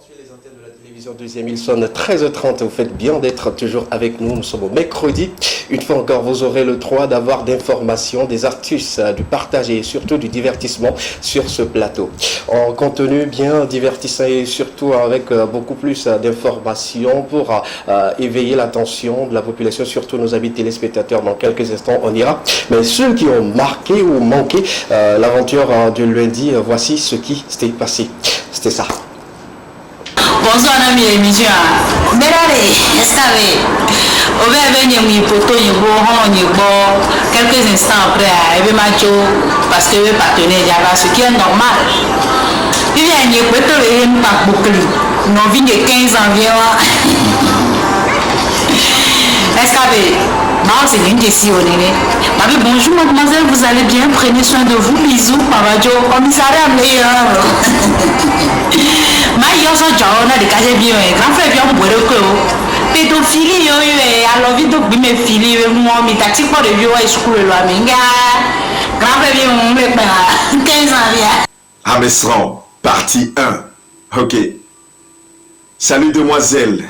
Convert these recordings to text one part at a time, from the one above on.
Sur les antennes de la télévision deuxième, il sonne 13h30. Vous faites bien d'être toujours avec nous. Nous sommes au mercredi. Une fois encore, vous aurez le droit d'avoir d'informations, des astuces, du partage et surtout du divertissement sur ce plateau. En contenu bien divertissant et surtout avec beaucoup plus d'informations pour éveiller l'attention de la population, surtout nos amis téléspectateurs. Dans quelques instants, on ira. Mais ceux qui ont marqué ou manqué l'aventure du lundi, voici ce qui s'était passé. C'était ça. Bonsoir ami émission. Merale, escave. Ove venye mi poto yibo, hono yibo. Quelques instants après, ebe macho parce que le partenaire Java, ce qui est normal. Il vient y poto le hem pas boucli. Non vient de 15 ans environ. Escave. Non, c'est une question. Bonjour mademoiselle, vous allez bien? Prenez soin de vous. Bisous, Pavajo. Commissariat meilleur. Grand frère bien pédophilie alors vite donc me filer moi mais tactique pas de vieux school là mais grand frère bien 15 ans. Amesran, partie 1. Ok. Salut demoiselle.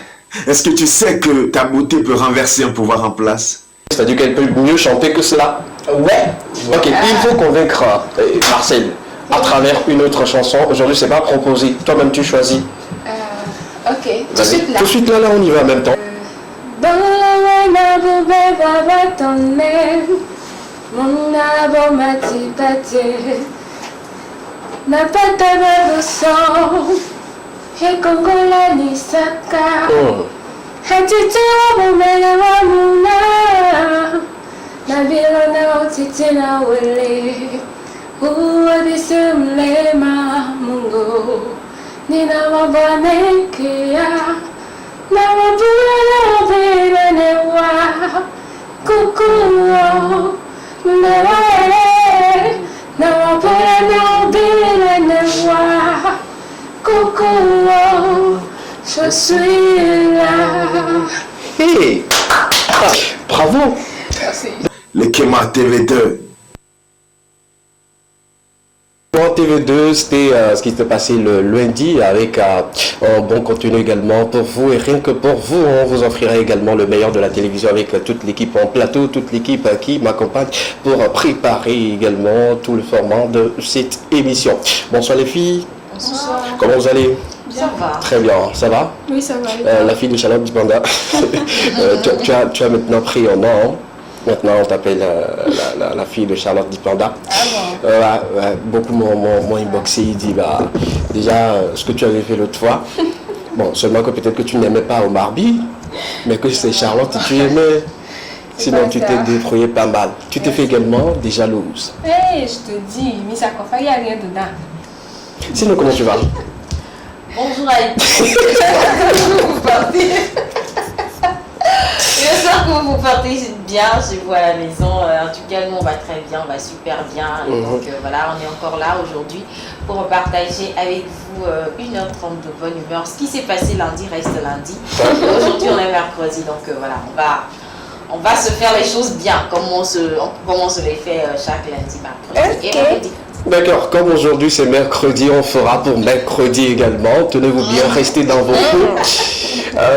Est-ce que tu sais que ta beauté peut renverser un pouvoir en place? C'est-à-dire qu'elle peut mieux chanter que cela. Ouais. Ok, il faut convaincre Marcel à travers une autre chanson. Aujourd'hui, c'est pas proposé. Toi-même, tu choisis. Ok, tout de suite là. Tout de suite là, on y va en même temps. Nina wabanekia na wabula bila newa kukuo newa na wabula bila newa kukuo je suis là. Hey, bravo. Merci. Le Kema TV2. Pour TV2, c'était ce qui s'est passé le lundi avec un bon contenu également pour vous. Et rien que pour vous, on vous offrira également le meilleur de la télévision avec toute l'équipe en plateau, toute l'équipe qui m'accompagne pour préparer également tout le format de cette émission. Bonsoir les filles. Bonsoir. Comment vous allez? Ça va. Très bien, ça va? Oui, ça va. La fille de Charlotte Dipanda. tu as maintenant pris un nom. Maintenant, on t'appelle la fille de Charlotte Dipanda. Ah bon? Beaucoup m'ont inboxé. Il dit, bah, déjà, ce que tu avais fait l'autre fois, bon, seulement que peut-être que tu n'aimais pas Omar By, mais que c'est Charlotte que tu aimais. Sinon, tu t'es débrouillé pas mal. Tu t'es fait également des jalouses. Hey, je te dis, Miss Akofa, il n'y a rien dedans. Sinon, comment tu vas? Bonjour à vous partez. J'espère que vous partez bien chez vous à la maison. En tout cas, nous on va très bien, on va super bien. Et donc voilà, on est encore là aujourd'hui pour partager avec vous 1h30 de bonne humeur. Ce qui s'est passé lundi reste lundi. Aujourd'hui on est mercredi, donc voilà, on va se faire les choses bien comme on se les fait chaque lundi, mercredi et vendredi. D'accord, comme aujourd'hui c'est mercredi, on fera pour mercredi également. Tenez-vous bien, restez dans vos coups.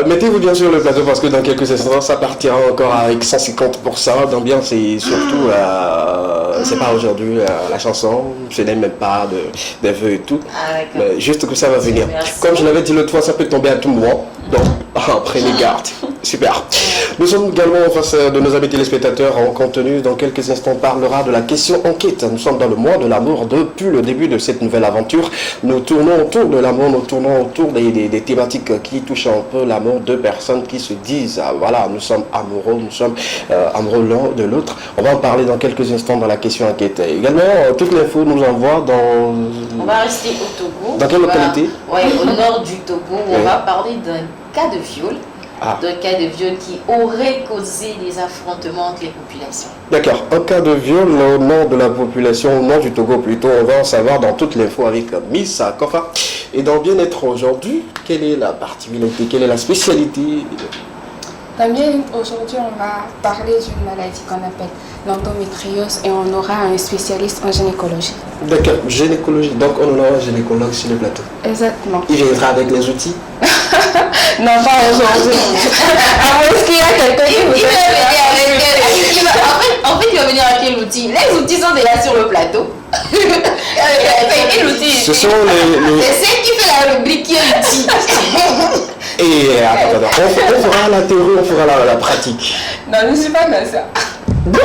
Mettez-vous bien sur le plateau parce que dans quelques instants ça partira encore avec 150% d'ambiance et surtout, c'est pas aujourd'hui la chanson, ce n'est même pas des vœux et tout, mais juste que ça va venir. Merci. Comme je l'avais dit l'autre fois, ça peut tomber à tout moment, donc prenez garde. Super. Nous sommes également en face de nos amis téléspectateurs en contenu. Dans quelques instants, on parlera de la question enquête. Nous sommes dans le mois de l'amour depuis le début de cette nouvelle aventure. Nous tournons autour de l'amour, nous tournons autour des thématiques qui touchent un peu l'amour de personnes qui se disent, voilà, nous sommes amoureux, nous sommes amoureux l'un de l'autre. On va en parler dans quelques instants dans la question enquête. Également, toute l'info nous envoie dans... On va rester au Togo. Dans quelle localité? Oui, au nord du Togo, où on va parler d'un cas de viol. D'un cas de viol qui aurait causé des affrontements entre les populations. D'accord. Un cas de viol au nord de la population, au nord du Togo plutôt. On va en savoir dans toute l'info avec Miss Akofa. Et dans Bien-être aujourd'hui, quelle est la particularité, quelle est la spécialité? Damien, aujourd'hui, on va parler d'une maladie qu'on appelle l'endométriose et on aura un spécialiste en gynécologie. D'accord, gynécologie. Donc on aura un gynécologue sur le plateau. Exactement. Il viendra avec les outils. Non, pas aujourd'hui. Est-ce qu'il y a quelqu'un qui vous En fait, il va venir avec quel outil? Les outils sont déjà sur le plateau. Quel outil? Ce sont les... C'est celle qui fait la rubrique qui est outil. Et attends, on fera la théorie, on fera la pratique. Non, je ne suis pas comme ça. Bon,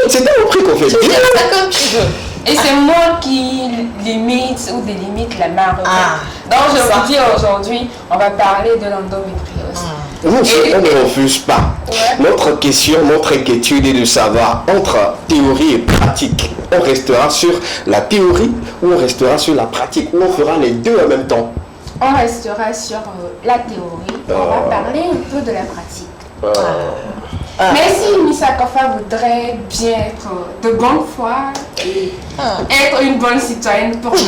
c'est pas repris qu'on fait. Tu fais ça comme tu veux. Et c'est moi qui limite ou délimite la marque. Ah, donc je vous dis aujourd'hui, on va parler de l'endométriose. Nous, on ne refuse pas. Ouais. Notre question, notre inquiétude est de savoir entre théorie et pratique. On restera sur la théorie ou on restera sur la pratique ou on fera les deux en même temps. On restera sur la théorie. On va parler un peu de la pratique. Mais si Miss Akofa voudrait bien être de bonne foi et être une bonne citoyenne pour le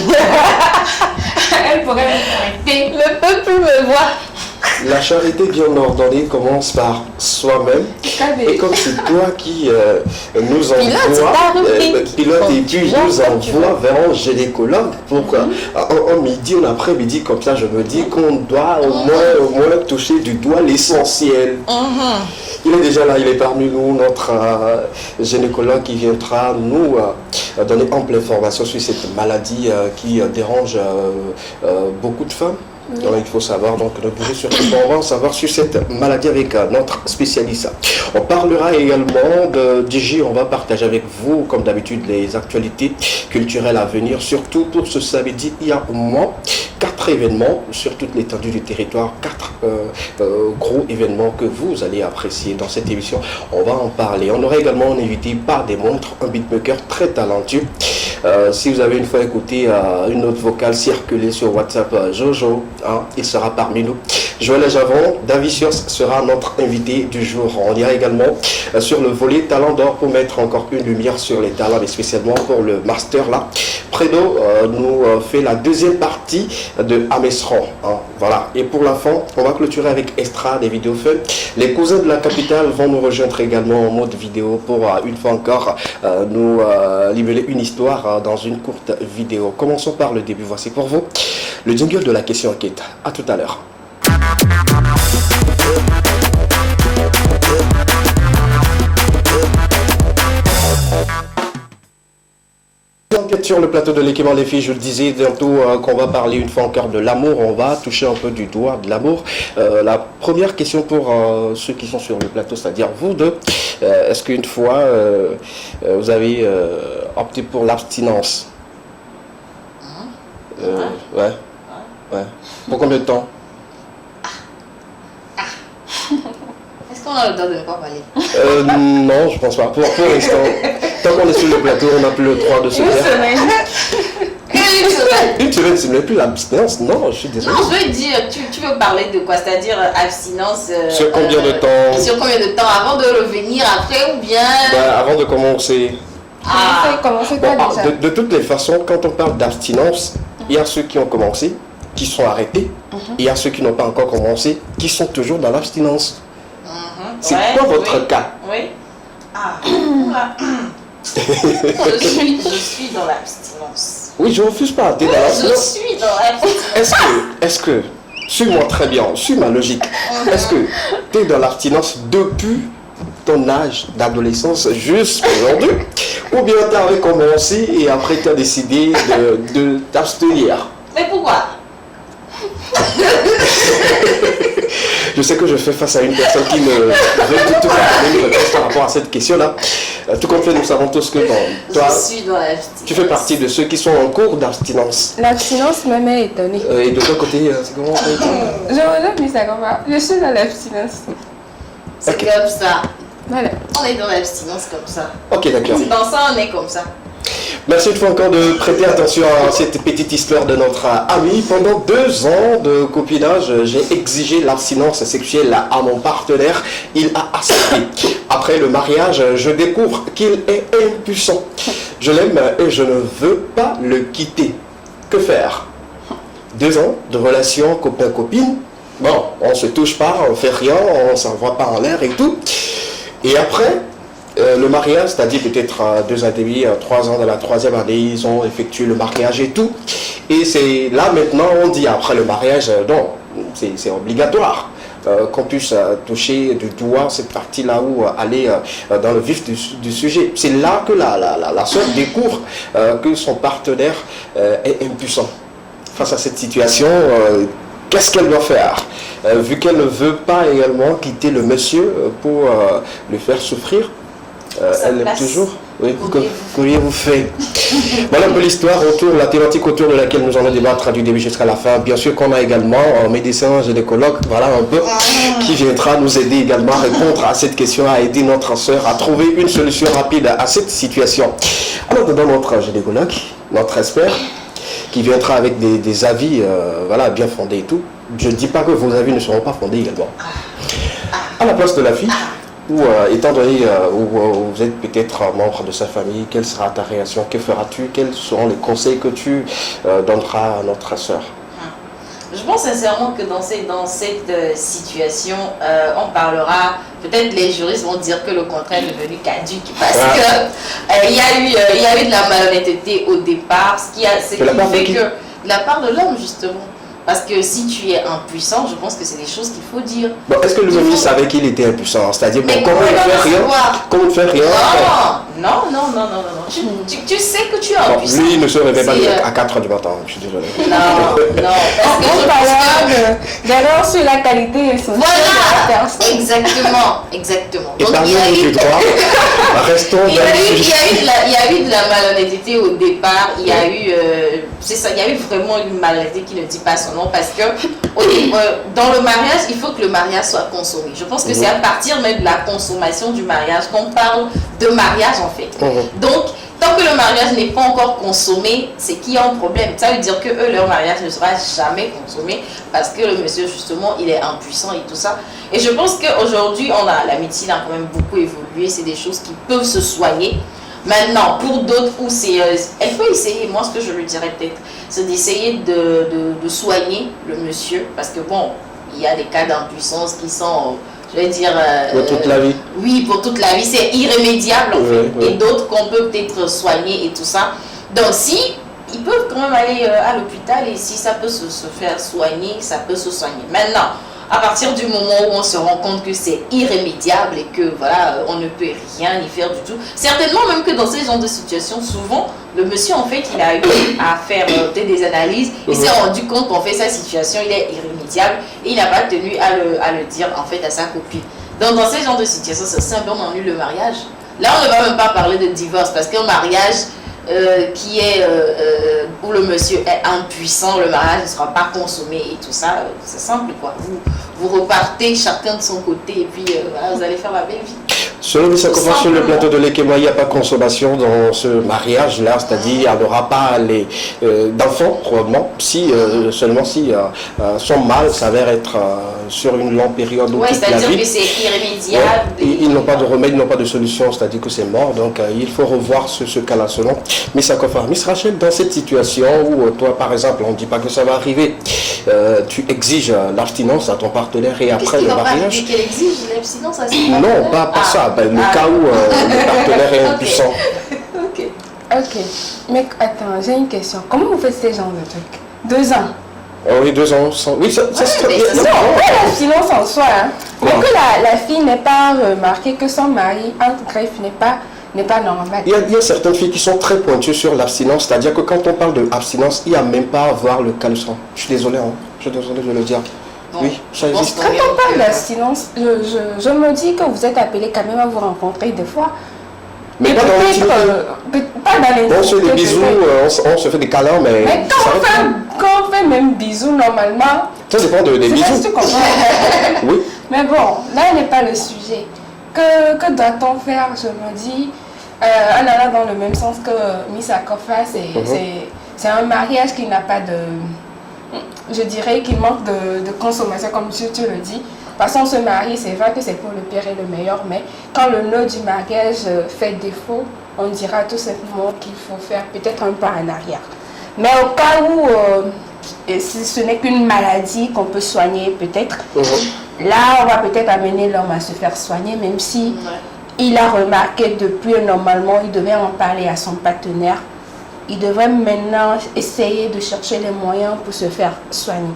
elle pourrait me prêter. le peuple me voit. La charité bien ordonnée commence par soi-même. Et comme c'est toi qui nous envoie, pilote et puis nous envoie vers un gynécologue pour en midi, en après-midi, comme ça je me dis qu'on doit au moins toucher du doigt l'essentiel. Il est déjà là, il est parmi nous, notre gynécologue qui viendra nous donner ample information sur cette maladie qui dérange beaucoup de femmes. Donc, il faut savoir, donc ne bougez surtout pas, on va en savoir sur cette maladie avec notre spécialiste. On parlera également de DJ, on va partager avec vous, comme d'habitude, les actualités culturelles à venir, surtout pour ce samedi, il y a au moins 4 événements sur toute l'étendue du territoire, 4 gros événements que vous allez apprécier dans cette émission. On va en parler. On aura également un invité par des montres, un beatmaker très talentueux. Si vous avez une fois écouté une autre vocale circuler sur WhatsApp, Jojo, il sera parmi nous. Joël Javon, Davicios sera notre invité du jour. On ira également sur le volet Talent d'Or pour mettre encore une lumière sur les talents, mais spécialement pour le master là. Predo nous fait la deuxième partie de Amesran. Voilà. Et pour la fin, on va clôturer avec Extra des vidéos fun. Les cousins de la capitale vont nous rejoindre également en mode vidéo pour une fois encore nous livrer une histoire dans une courte vidéo. Commençons par le début. Voici pour vous le jingle de la question enquête. À tout à l'heure. Sur le plateau de l'équipement les filles, je le disais bientôt qu'on va parler une fois encore de l'amour, on va toucher un peu du doigt de l'amour. La première question pour ceux qui sont sur le plateau, c'est-à-dire vous deux, est-ce qu'une fois vous avez opté pour l'abstinence? Ouais. Pour combien de temps? Est-ce qu'on a le droit de ne pas parler? Non, je pense pas. Pour l'instant, tant qu'on est sur le plateau, on n'a plus le droit de se faire. Une semaine. Une semaine, ce n'est plus l'abstinence. Non, je suis désolé. Non, je veux dire, tu veux parler de quoi? C'est-à-dire abstinence. Sur combien de temps? Sur combien de temps? Avant de revenir après ou bien? Avant de commencer. Commencer quoi déjà? De toutes les façons, quand on parle d'abstinence, il y a ceux qui ont commencé, qui sont arrêtés, et il y a ceux qui n'ont pas encore commencé, qui sont toujours dans l'abstinence. C'est quoi votre cas? Oui. Je suis dans l'abstinence. Oui, je ne refuse pas. T'es dans l'abstinence. Je suis dans l'abstinence. Est-ce que, suis-moi très bien, suis ma logique, est-ce que tu es dans l'abstinence depuis ton âge d'adolescence jusqu'à aujourd'hui, ou bien tu as recommencé et après tu as décidé de t'abstenir? Mais pourquoi? Je sais que je fais face à une personne qui me veut tout donner une réponse par rapport à cette question-là. Tout compte fait, nous savons tous que toi, je suis dans l'abstinence. Tu fais partie de ceux qui sont en cours d'abstinence. L'abstinence me met étonnée. Et de ton côté, c'est comment ça a été? Je regarde Miss Akofa. Je suis dans l'abstinence. C'est comme ça. Voilà. On est dans l'abstinence comme ça. Ok, d'accord. Dans ça, on est comme ça. Merci une fois encore de prêter attention à cette petite histoire de notre ami. Pendant 2 ans de copinage, j'ai exigé l'abstinence sexuelle à mon partenaire. Il a accepté. Après le mariage, je découvre qu'il est impuissant. Je l'aime et je ne veux pas le quitter. Que faire? 2 ans de relation copain-copine. bon, on se touche pas, on fait rien, on s'envoie pas en l'air et tout. Et après, le mariage, c'est-à-dire peut-être 2 ans et demi, 3 ans, dans la 3e année, ils ont effectué le mariage et tout. Et c'est là maintenant, on dit après le mariage, non, c'est obligatoire. Qu'on puisse toucher du doigt cette partie-là ou aller dans le vif du sujet. C'est là que la soeur découvre que son partenaire est impuissant. Face à cette situation, qu'est-ce qu'elle doit faire vu qu'elle ne veut pas également quitter le monsieur pour le faire souffrir, elle est toujours... Oui, qu'auriez-vous fait? Voilà un peu l'histoire autour, la thématique autour de laquelle nous allons débattre du début jusqu'à la fin. Bien sûr qu'on a également un médecin gynécologue, voilà un peu, qui viendra nous aider également à répondre à cette question, à aider notre soeur à trouver une solution rapide à cette situation. Alors, dedans notre gynécologue, notre expert, qui viendra avec des avis voilà, bien fondés et tout. Je ne dis pas que vos avis ne seront pas fondés également. À la place de la fille, ou étant donné où vous êtes peut-être membre de sa famille, quelle sera ta réaction? Que feras-tu? Quels seront les conseils que tu donneras à notre soeur? Je pense sincèrement que dans cette situation, on parlera, peut-être les juristes vont dire que le contrat est devenu caduque parce que il y a eu de la malhonnêteté au départ, ce qui fait que de la part de l'homme justement. Parce que si tu es impuissant, je pense que c'est des choses qu'il faut dire. Bon, est-ce que lui-même savait qu'il était impuissant? C'est-à-dire, bon, comment il ne fait rien? Non. Tu sais que tu es impuissant. Lui, il ne se réveille pas à 4 h du matin, je suis désolé. Non. Parce que on parle d'erreur sur la qualité essentielle de la personne. Exactement. Et parmi les droits, restons dans le sujet. Il y a eu de la malhonnêteté au départ. Il y a eu, c'est ça, il y a eu vraiment une malhonnêteté qui ne dit pas son nom parce que dans le mariage, il faut que le mariage soit consommé. Je pense que c'est à partir même de la consommation du mariage qu'on parle de mariage en fait. Donc, tant que le mariage n'est pas encore consommé, c'est qu'il y a un problème. Ça veut dire que eux, leur mariage ne sera jamais consommé parce que le monsieur, justement, il est impuissant et tout ça. Et je pense qu'aujourd'hui, la médecine a quand même beaucoup évolué. C'est des choses qui peuvent se soigner. Maintenant, pour d'autres, où elle peut essayer, moi ce que je lui dirais peut-être, c'est d'essayer de soigner le monsieur. Parce que bon, il y a des cas d'impuissance qui sont... je vais dire... pour toute la vie. Oui, pour toute la vie. C'est irrémédiable, en fait. Et d'autres qu'on peut peut-être soigner et tout ça. Donc, si ils peuvent quand même aller à l'hôpital et si ça peut se faire soigner, ça peut se soigner. Maintenant, à partir du moment où on se rend compte que c'est irrémédiable et que, voilà, on ne peut rien y faire du tout. Certainement même que dans ces genres de situations, souvent, le monsieur, en fait, il a eu à faire des analyses. Il s'est rendu compte qu'en fait, sa situation, il est irrémédiable et il n'a pas tenu à le dire, en fait, à sa copine. Donc, dans ces genres de situations, c'est simple, on annule le mariage. Là, on ne va même pas parler de divorce parce qu'un mariage où le monsieur est impuissant, le mariage ne sera pas consommé et tout ça, c'est simple, quoi. Vous repartez chacun de son côté et puis voilà, vous allez faire la belle vie. Selon Missa Kofa, sur le plateau de l'Ekema, il n'y a pas de consommation dans ce mariage-là, c'est-à-dire il n'y aura pas d'enfants, probablement, seulement si son mâle s'avère être sur une longue période ou toute la vie. C'est-à-dire que c'est irrémédiable. Ils n'ont pas de remède, ils n'ont pas de solution, c'est-à-dire que c'est mort, donc il faut revoir ce cas-là selon Missa Kofa. Miss Rachel, dans cette situation où toi, par exemple, on ne dit pas que ça va arriver, tu exiges l'abstinence à ton partenaire et après le mariage... Qu'elle exige l'abstinence à ses partenaires? Non, pas ça. Le cas où le partenaire est impuissant. Ok. Mais attends, j'ai une question. Comment vous faites ces genres de trucs? 2 ans. Oui, 2 ans. Oui, ça se trouve. Non, pas la silence en soi. Mais que la fille n'ait pas remarqué que son mari, entre griffes, n'est pas normal. Il y a certaines filles qui sont très pointues sur l'abstinence, c'est-à-dire que quand on parle de abstinence, il n'y a même pas à voir le caleçon. Je suis désolé, je suis désolé de le dire. Bon, oui, ça existe. Quand on parle d'abstinence, je me dis que vous êtes appelé quand même à vous rencontrer des fois. Mais pas dans l'intimité. Pas dans l'intimité. On se fait des bisous, on se fait des câlins, mais quand on fait même bisous, normalement... Ça dépend des bisous. Oui. Mais bon, là n'est pas le sujet. Que doit-on faire? Je me dis, on a dans le même sens que Missa Kofa, c'est un mariage qui n'a pas de... Je dirais qu'il manque de consommation, comme tu le dis. Parce qu'on se marie, c'est vrai que c'est pour le pire et le meilleur, mais quand le nœud du mariage fait défaut, on dira tout simplement qu'il faut faire peut-être un pas en arrière. Mais au cas où si ce n'est qu'une maladie qu'on peut soigner peut-être, là on va peut-être amener l'homme à se faire soigner, même si il a remarqué depuis normalement, il devait en parler à son partenaire. Il devrait maintenant essayer de chercher les moyens pour se faire soigner.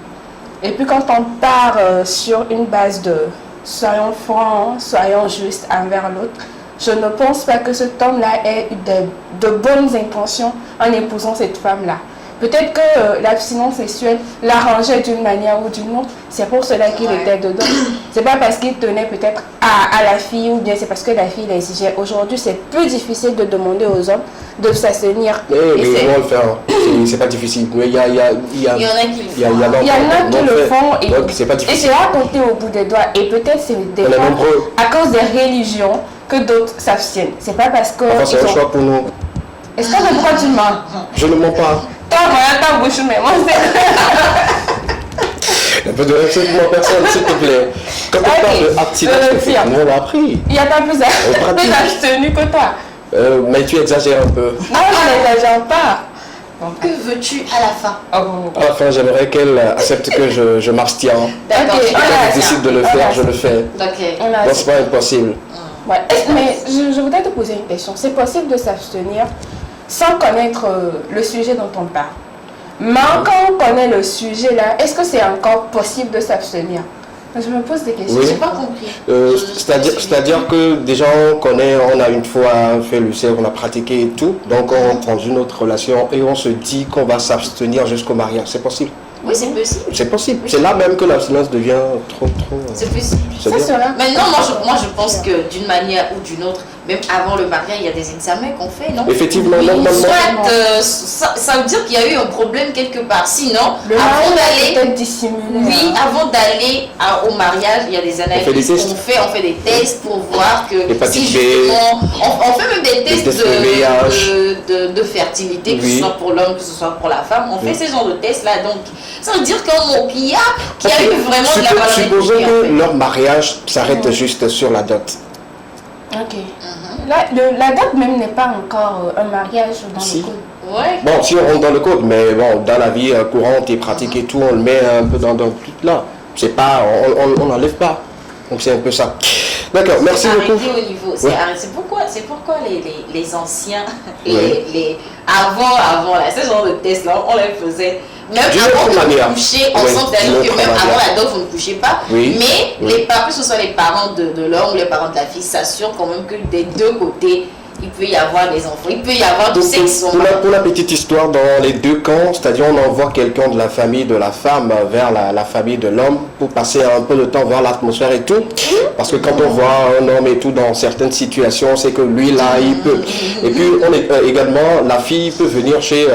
Et puis quand on part sur une base de soyons francs, soyons justes envers l'autre, je ne pense pas que cet homme-là ait eu de bonnes intentions en épousant cette femme-là. Peut-être que l'abstinence sexuelle l'arrangeait d'une manière ou d'une autre. C'est pour cela qu'il était dedans. C'est pas parce qu'il tenait peut-être à la fille ou bien c'est parce que la fille l'exigeait. Aujourd'hui, c'est plus difficile de demander aux hommes de s'abstenir. Mais on le fait. C'est pas difficile. Mais il y en a qui le font. Et c'est pas difficile. Et c'est à compter au bout des doigts. Et peut-être c'est des fois à cause des religions que d'autres s'abstiennent. C'est pas parce que. Enfin, c'est un choix pour nous. Est-ce que pourquoi tu mens? Je ne mens pas. Ta bouche, mais moi c'est. Un peu de respect pour ma personne, s'il te plaît. Quand on parle d'abstinence, nous on l'a appris. Il n'y a pas plus abstenu que toi. Mais tu exagères un peu. Non, je n'exagère pas. Que veux-tu à la fin? À la fin, j'aimerais qu'elle accepte que je m'abstiens. D'accord. Si elle décide de le faire, je le fais. Ok. Non, c'est pas impossible. Ouais. Mais je voudrais te poser une question. C'est possible de s'abstenir sans connaître le sujet dont on parle. Mais quand on connaît le sujet là, est-ce que c'est encore possible de s'abstenir? Je me pose des questions. Oui. J'ai pas compris. C'est-à-dire que déjà on connaît, on a une fois fait le cercle, on a pratiqué et tout, donc on prend une autre relation et on se dit qu'on va s'abstenir jusqu'au mariage. C'est possible? Oui, c'est possible. C'est possible. C'est là même que l'abstinence devient trop. C'est possible. Maintenant, moi je pense que d'une manière ou d'une autre, même avant le mariage, il y a des examens qu'on fait, non? Effectivement, normalement. Soit, ça veut dire qu'il y a eu un problème quelque part. Sinon, le avant d'aller. peut-être dissimulé. Oui, avant d'aller au mariage, il y a des analyses qu'on fait. On fait des tests pour voir que si justement. On fait même des tests de fertilité, que ce soit pour l'homme, que ce soit pour la femme. On fait ces genres de tests-là. Donc, ça veut dire qu'il y a eu vraiment de la valeur. Supposons que leur mariage s'arrête juste sur la dot. Ok. La dot même n'est pas encore un mariage dans le code. Ouais. Bon, si on rentre dans le code, mais bon, dans la vie courante et pratique et tout, on le met un peu dans tout là. C'est pas, on n'enlève pas. Donc c'est un peu ça. D'accord, merci beaucoup. Au niveau, c'est pourquoi les anciens, avant là, ce genre de test là, on les faisait. Même avant de coucher ensemble, c'est-à-dire que même avant la dot, vous ne couchez pas. Oui. Mais les parents, que ce soit les parents de l'homme ou les parents de la fille, s'assurent quand même que des deux côtés, il peut y avoir des enfants, il peut y avoir du sexe. Pour la petite histoire, dans les deux camps, c'est-à-dire on envoie quelqu'un de la famille de la femme vers la famille de l'homme pour passer un peu de temps, voir l'atmosphère et tout. Parce que quand on voit un homme et tout dans certaines situations, c'est que lui là, il peut. Et puis on est, également, la fille peut venir chez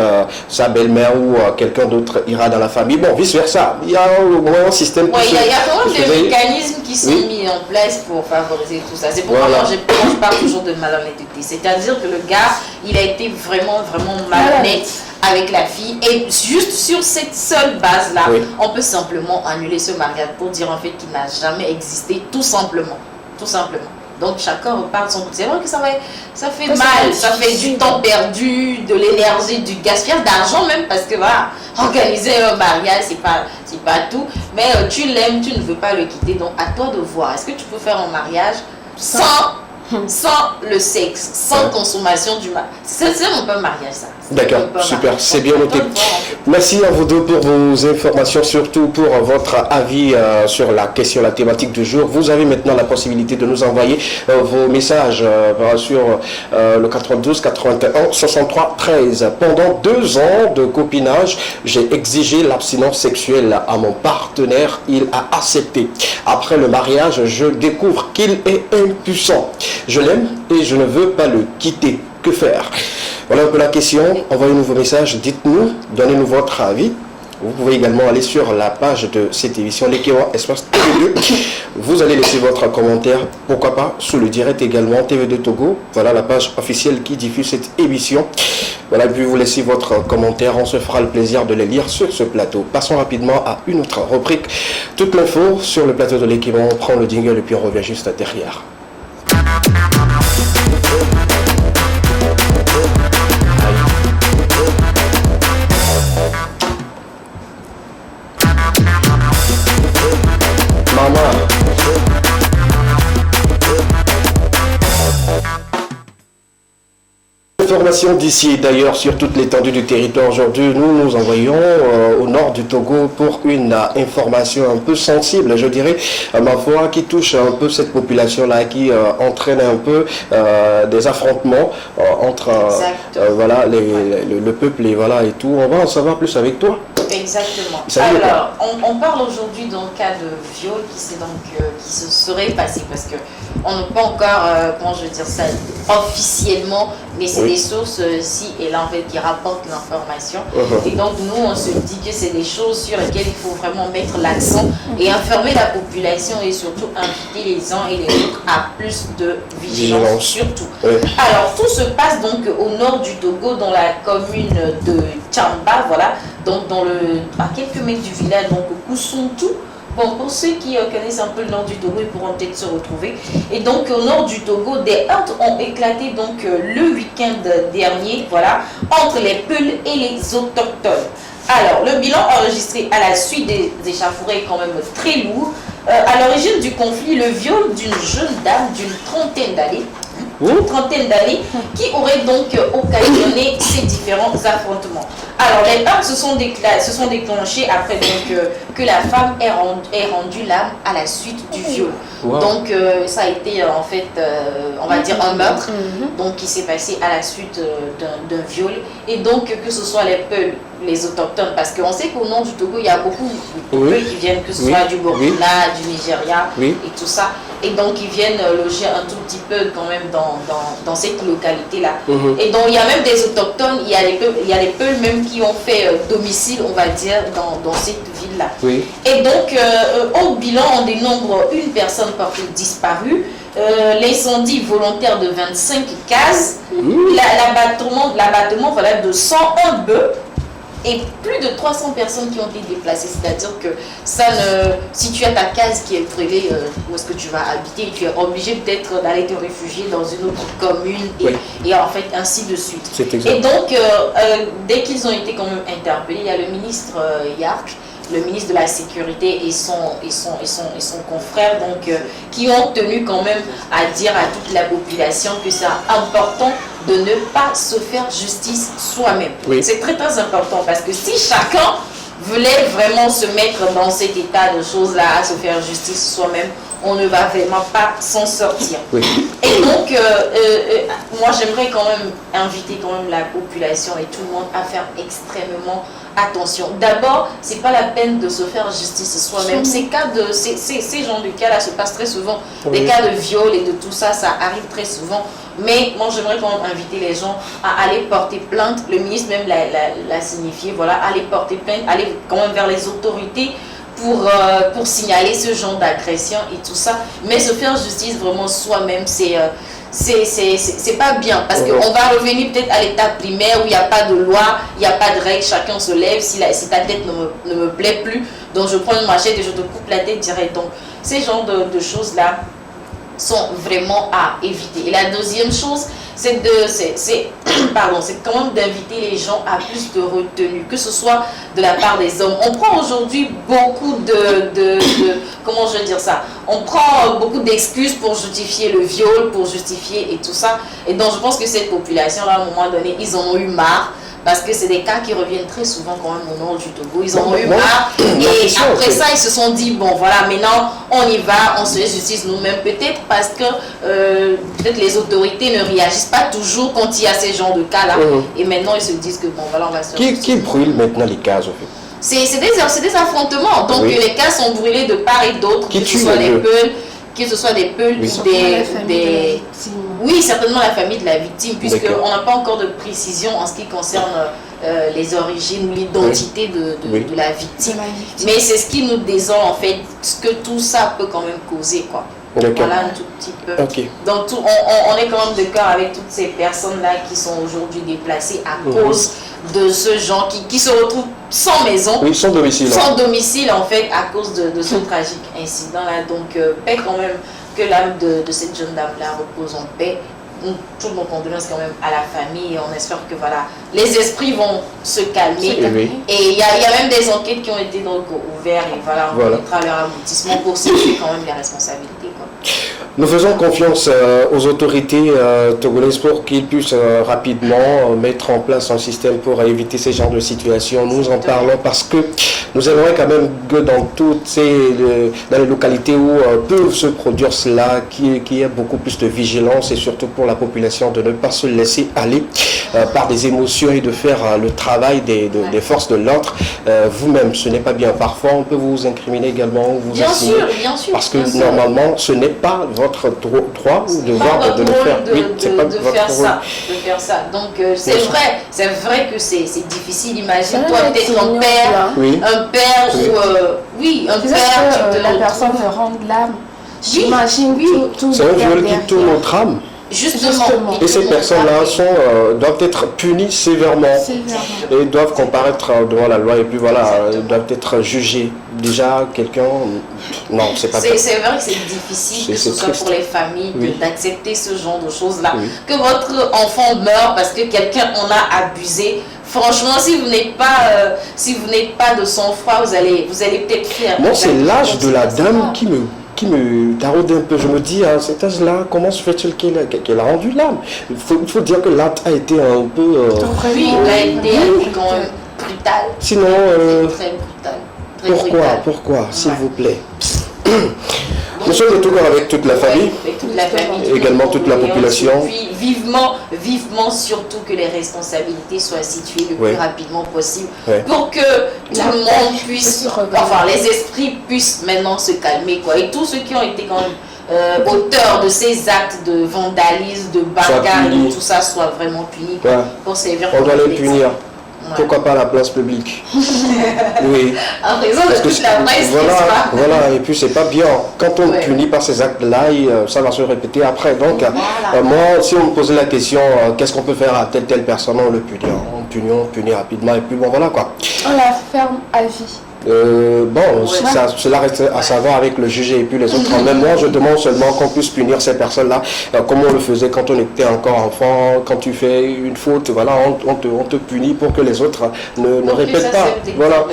sa belle-mère ou quelqu'un d'autre ira dans la famille. Bon, vice-versa. Il y a au moins un système. Oui, il y a quand même des mécanismes qui sont mis en place pour favoriser tout ça. C'est pourquoi moi je parle toujours de malhonnêteté. C'est-à-dire que le gars, il a été vraiment malhonnête avec la fille. Et juste sur cette seule base-là, on peut simplement annuler ce mariage pour dire en fait qu'il n'a jamais existé, tout simplement. Donc chacun repart de son côté. C'est vrai que ça fait mal, ça fait du temps perdu, de l'énergie, du gaspillage d'argent même, parce que voilà, organiser un mariage, c'est pas tout. Mais tu l'aimes, tu ne veux pas le quitter. Donc à toi de voir, est-ce que tu peux faire un mariage sans le sexe, sans consommation du mariage? C'est un peu un mariage, ça. D'accord, super, c'est bien noté. Merci à vous deux pour vos informations, surtout pour votre avis sur la question, la thématique du jour. Vous avez maintenant la possibilité de nous envoyer vos messages sur le 92 81 63 13. Pendant 2 ans de copinage, j'ai exigé l'abstinence sexuelle à mon partenaire. Il a accepté. Après le mariage, je découvre qu'il est impuissant. Je l'aime et je ne veux pas le quitter. Que faire? Voilà un peu la question. Envoyez-nous vos messages, dites-nous, donnez-nous votre avis. Vous pouvez également aller sur la page de cette émission, l'Ekewa Espace TV2. Vous allez laisser votre commentaire, pourquoi pas, sous le direct également, TV2 Togo. Voilà la page officielle qui diffuse cette émission. Voilà, puis vous laissez votre commentaire, on se fera le plaisir de les lire sur ce plateau. Passons rapidement à une autre rubrique. Toute l'info sur le plateau de l'Ekewa. On prend le jingle et puis on revient juste derrière. Information d'ici d'ailleurs sur toute l'étendue du territoire. Aujourd'hui, nous envoyons au nord du Togo pour une information un peu sensible, je dirais, ma foi, qui touche un peu cette population-là, qui entraîne un peu des affrontements entre voilà, le peuple et, voilà, et tout. On va en savoir plus avec toi. Exactement. Alors, on parle aujourd'hui d'un cas de viol qui se serait passé parce que on ne peut encore, comment je veux dire ça, officiellement, mais c'est des sources ci et là en fait qui rapportent l'information. Et donc nous on se dit que c'est des choses sur lesquelles il faut vraiment mettre l'accent et informer la population et surtout inviter les uns et les autres à plus de vigilance surtout. Alors tout se passe donc au nord du Togo dans la commune de Tchamba, voilà, donc à quelques mètres du village, donc au Koussountou. Bon, pour ceux qui connaissent un peu le nord du Togo, ils pourront peut-être se retrouver. Et donc, au nord du Togo, des heurts ont éclaté donc le week-end dernier, voilà, entre les Peuls et les autochtones. Alors, le bilan enregistré à la suite des échauffourées est quand même très lourd. À l'origine du conflit, le viol d'une jeune dame d'une trentaine d'années, qui aurait donc occasionné ces différents affrontements. Alors, les heurts se sont déclenchés après donc, que la femme ait rendu l'âme à la suite du viol. Donc, ça a été en fait, on va dire, un meurtre donc, qui s'est passé à la suite d'un viol. Et donc, que ce soit les Peuls, les autochtones, parce qu'on sait qu'au nord du Togo, il y a beaucoup de Peuls qui viennent, que ce soit du Burkina, du Nigeria et tout ça. Et donc, ils viennent loger un tout petit peu quand même dans cette localité-là. Et donc, il y a même des autochtones, il y a les Peuls même qui ont fait domicile, on va dire, dans cette ville-là. Et donc, au bilan, on dénombre une personne portée disparue, l'incendie volontaire de 25 cases, l'abattement voilà, de 101 bœufs, et plus de 300 personnes qui ont été déplacées. C'est-à-dire que si tu as ta case qui est brûlée, où est-ce que tu vas habiter, tu es obligé peut-être d'aller te réfugier dans une autre commune et en fait ainsi de suite. Et donc, dès qu'ils ont été quand même interpellés, il y a le ministre Yark, le ministre de la Sécurité et son confrère, donc, qui ont tenu quand même à dire à toute la population que c'est important de ne pas se faire justice soi-même. C'est très très important parce que si chacun voulait vraiment se mettre dans cet état de choses-là, à se faire justice soi-même, on ne va vraiment pas s'en sortir. Et donc, moi j'aimerais quand même inviter quand même la population et tout le monde à faire extrêmement attention. D'abord, c'est pas la peine de se faire justice soi-même. Ces genres de cas-là se passent très souvent. Des cas de viol et de tout ça, ça arrive très souvent. Mais moi, j'aimerais quand même inviter les gens à aller porter plainte. Le ministre même l'a signifié, voilà, aller porter plainte, aller quand même vers les autorités pour signaler ce genre d'agression et tout ça. Mais se faire justice vraiment soi-même, c'est pas bien parce qu'on va revenir peut-être à l'état primaire où il n'y a pas de loi, il n'y a pas de règles, chacun se lève, si ta tête ne me plaît plus, donc je prends une machette et je te coupe la tête direct. Donc ces genres de choses-là sont vraiment à éviter. Et la deuxième chose, c'est quand même d'inviter les gens à plus de retenue, que ce soit de la part des hommes. On prend aujourd'hui beaucoup comment je vais dire ça, on prend beaucoup d'excuses pour justifier le viol, pour justifier et tout ça. Et donc je pense que cette population-là, à un moment donné, ils en ont eu marre. Parce que c'est des cas qui reviennent très souvent quand même au nord du Togo. Ils en ont eu marre. Et après ça, ils se sont dit, bon voilà, maintenant on y va, on se fait justice nous-mêmes. Peut-être parce que peut-être les autorités ne réagissent pas toujours quand il y a ces genres de cas-là. Et maintenant, ils se disent que bon voilà, on va se faire Qui brûle maintenant les cases au fait? C'est des affrontements. Donc les cas sont brûlés de part et d'autre, que ce soit les Peuls, que ce soit des Peuls ou des... Oui, certainement la famille de la victime, puisqu'on n'a pas encore de précision en ce qui concerne les origines ou l'identité de la victime. Mais c'est ce qui nous désole en fait, ce que tout ça peut quand même causer, quoi. Voilà un tout petit peu. Donc on est quand même d'accord avec toutes ces personnes-là qui sont aujourd'hui déplacées à cause de ce genre qui se retrouvent sans maison, sans domicile. Sans domicile en fait à cause de ce tragique incident-là. Donc paix quand même, que l'âme de cette jeune dame-là repose en paix. toutes nos condoléances quand même à la famille et on espère que voilà, les esprits vont se calmer. Et il y a même des enquêtes qui ont été donc ouvertes et voilà, on mettra leur aboutissement pour situer quand même les responsabilités. Quoi. Nous faisons confiance aux autorités togolaises pour qu'ils puissent rapidement mettre en place un système pour éviter ce genre de situation. Nous en parlons parce que nous aimerions quand même que dans dans les localités où peuvent se produire cela, qu'il y ait beaucoup plus de vigilance et surtout pour la population de ne pas se laisser aller par des émotions et de faire le travail des forces de l'ordre. Vous-même, ce n'est pas bien. Parfois, on peut vous incriminer également. Vous bien sûr. Parce que normalement, ce n'est pas votre droit ou devoir de le faire. De faire ça. Donc, c'est vrai que c'est difficile. Imagine-toi peut-être un père, la personne te rend l'âme. J'imagine tout. C'est un viol qui tourne notre âme. Justement. Et ces personnes-là doivent être punies sévèrement et doivent comparaître devant la loi et puis voilà, doivent être jugées. Déjà, quelqu'un... Non, c'est pas c'est vrai que c'est difficile, que ce soit pour les familles, d'accepter ce genre de choses-là. Que votre enfant meure parce que quelqu'un en a abusé. Franchement, si vous n'êtes pas de sang-froid, vous allez peut-être faire... Moi, c'est l'âge de la dame qui me taraude un peu. Je me dis, à cet âge-là, comment se fait-il qu'elle a rendu l'âme? Il faut dire que l'acte a été un peu... Oui, il a été quand même brutal. Sinon... très brutal. Pourquoi, s'il vous plaît? Nous sommes de tout cœur avec toute la famille, également toute la population. Et puis vivement surtout que les responsabilités soient situées le plus rapidement possible pour que tout le monde puisse, les esprits puissent maintenant se calmer. Et tous ceux qui ont été quand même auteurs de ces actes de vandalisme, de bagarre et tout ça soient vraiment punis pour servir. On doit les punir. Pourquoi pas la place publique? Oui. En raison de toute la presse. Voilà, et puis c'est pas bien. Quand on punit par ces actes-là, ça va se répéter après. Donc, moi, si on me posait la question, qu'est-ce qu'on peut faire à telle personne, on le punit. On punit rapidement, et puis bon, voilà quoi. On la ferme à vie. Cela reste à savoir avec le juge et puis les autres. Même moi, je demande seulement qu'on puisse punir ces personnes-là, comme on le faisait quand on était encore enfant. Quand tu fais une faute, voilà, on te punit pour que les autres ne répètent pas. Voilà.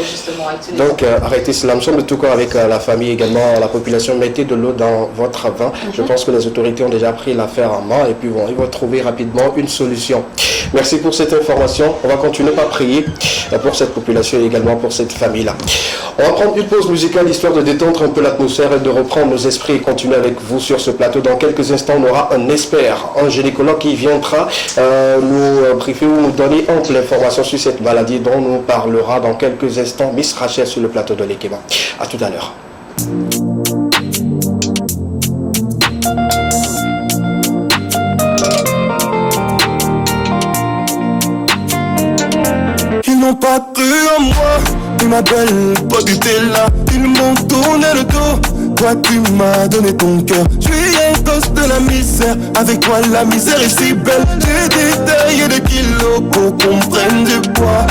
Donc, arrêtez cela. Nous sommes de tout corps avec la famille également, la population. Mettez de l'eau dans votre vin. Je pense que les autorités ont déjà pris l'affaire en main et puis ils vont trouver rapidement une solution. Merci pour cette information. On va continuer par prier pour cette population et également pour cette famille-là. On va prendre une pause musicale histoire de détendre un peu l'atmosphère et de reprendre nos esprits et continuer avec vous sur ce plateau. Dans quelques instants, on aura un expert, un gynécologue qui viendra nous briefer ou nous donner ample information sur cette maladie dont nous parlera dans quelques instants Miss Rachel sur le plateau de l'Ekeba. A tout à l'heure. Ils n'ont pas cru en moi. Tu m'appelles, toi tu t'es là. Ils m'ont tourné le dos. Toi tu m'as donné ton cœur. Je suis un gosse de la misère. Avec toi la misère est si belle. J'ai détaillé des kilos pour qu'on prenne du poids.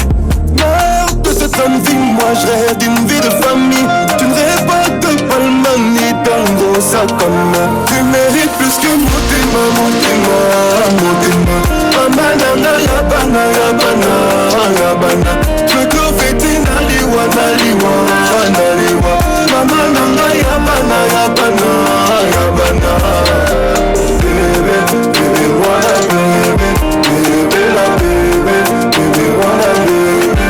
Marre de cette femme, dis-moi, je rêve d'une vie de famille. Tu ne rêves pas de palman ni d'un gros sac comme moi. Tu mérites plus que Motema. Mamanana yabana yabana. Je te fais naliwa. Mamanana yabana yabana. Bébé, voilà bébé la bébé, voilà bébé.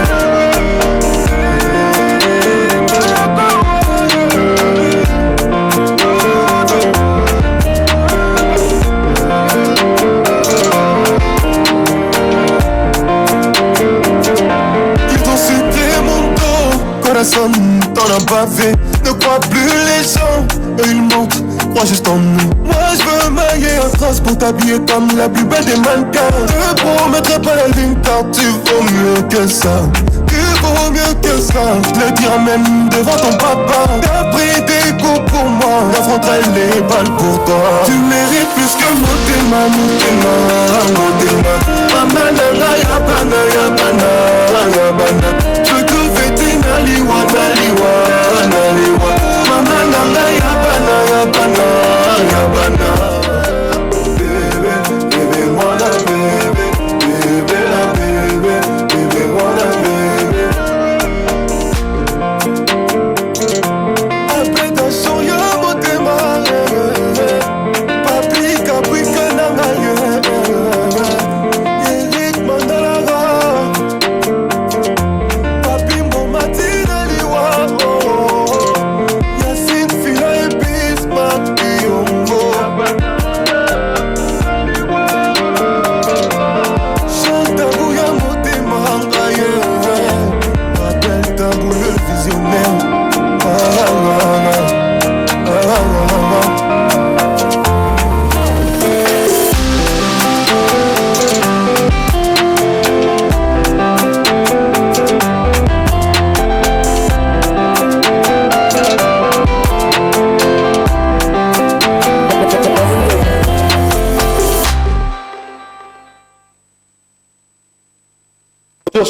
Corazon, t'en as pas fait. Ne crois plus les gens, eux ils mentent, crois juste en nous. Moi je veux mailler un trace pour t'habiller comme la plus belle des mannequins. Je promettrai pas la ligne car tu vaux mieux que ça. Tu vaux mieux que ça, je le dirai même devant ton papa. T'as pris des coups pour moi, j'affronterai les balles pour toi. Tu mérites plus que Motema. Mamanana yabana. Je te fais naliwa. Mamanana yabana. Bébé,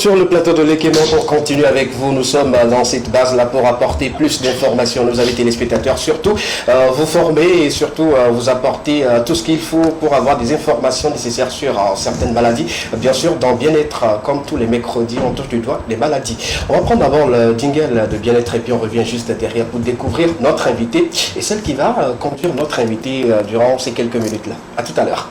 sur le plateau de l'Ekemo pour continuer avec vous. Nous sommes dans cette base-là pour apporter plus d'informations à nos amis téléspectateurs, surtout vous former et surtout vous apporter tout ce qu'il faut pour avoir des informations nécessaires sur certaines maladies. Bien sûr, dans Bien-être, comme tous les mercredis, on touche du doigt les maladies. On va prendre d'abord le jingle de Bien-être et puis on revient juste derrière pour découvrir notre invité et celle qui va conduire notre invité durant ces quelques minutes-là. À tout à l'heure.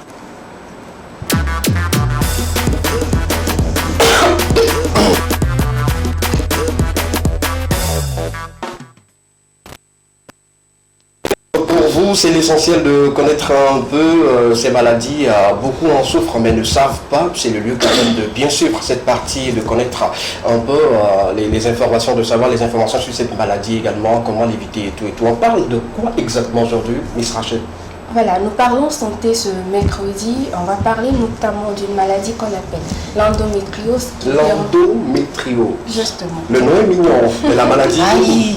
Vous, c'est l'essentiel de connaître un peu ces maladies. Beaucoup en souffrent mais ne savent pas. C'est le lieu quand même de bien suivre cette partie, de connaître un peu les informations, de savoir les informations sur cette maladie également, comment l'éviter et tout et tout. On parle de quoi exactement aujourd'hui, Miss Rachel? Voilà, nous parlons santé ce mercredi. On va parler notamment d'une maladie qu'on appelle l'endométriose. L'endométriose. Justement. Le nom est mignon, mais la maladie... Aïe.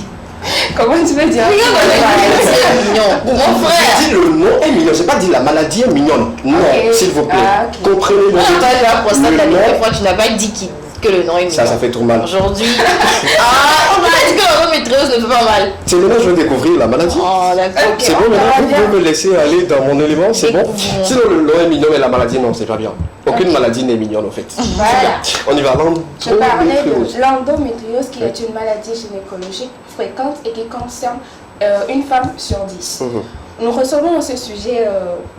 Comment tu veux dire? C'est mignon. Mon frère. J'ai dit le nom est mignon, j'ai pas dit la maladie est mignonne. Non, Ok. s'il vous plaît. Ah, ok. Comprenez-le. Toi, tu vas prostate Le la nom- dernière fois, tu n'as pas dit que le nom est mignon. Ça fait trop mal. Aujourd'hui. On m'a dit que l'endométriose ne fait pas mal. C'est maintenant que je vais découvrir la maladie. Oh, d'accord. C'est bon, maintenant, vous pouvez me laisser aller dans mon élément, c'est bon. Découvrons. Sinon, le nom est mignon, mais la maladie, non, c'est pas bien. Aucune maladie n'est mignonne, en fait. Voilà. On y va, Je parlais l'endométriose. de l'endométriose qui est une maladie gynécologique fréquente et qui concerne une femme sur 10. Nous recevons à ce sujet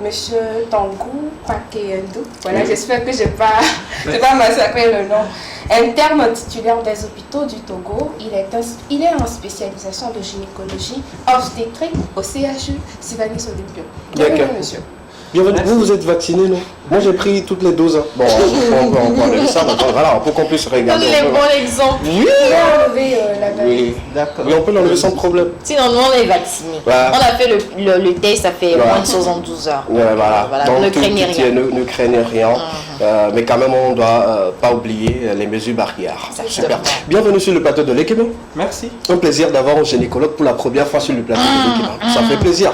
Monsieur Tangou Pakeyendou. Voilà, j'espère que je n'ai pas massacré le nom. Interne titulaire des hôpitaux du Togo, il est en spécialisation de gynécologie obstétrique au CHU Sylvanus Olympio. Bienvenue, D'accord. monsieur. Bienvenue, vous êtes vacciné, non? Moi, j'ai pris toutes les doses. Hein. Bon, on peut enlever ça, maintenant, voilà, pour qu'on puisse Donne regarder. les un peu. bons exemples. Oui, Il a enlevé la valise. oui. D'accord. Oui, on peut l'enlever sans problème. Sinon, nous, on est vaccinés. Ouais. On a fait le test, ça fait Ouais. moins de 72 heures. Ouais, voilà. Donc, ne tout- craignez tout rien. est- Ne craignez rien. Mais quand même, on ne doit pas oublier les mesures barrières. Exactement. Super. Bienvenue sur le plateau de l'Ekemo. Merci. Un plaisir d'avoir un gynécologue pour la première fois sur le plateau de l'Ekemo. Ça fait plaisir.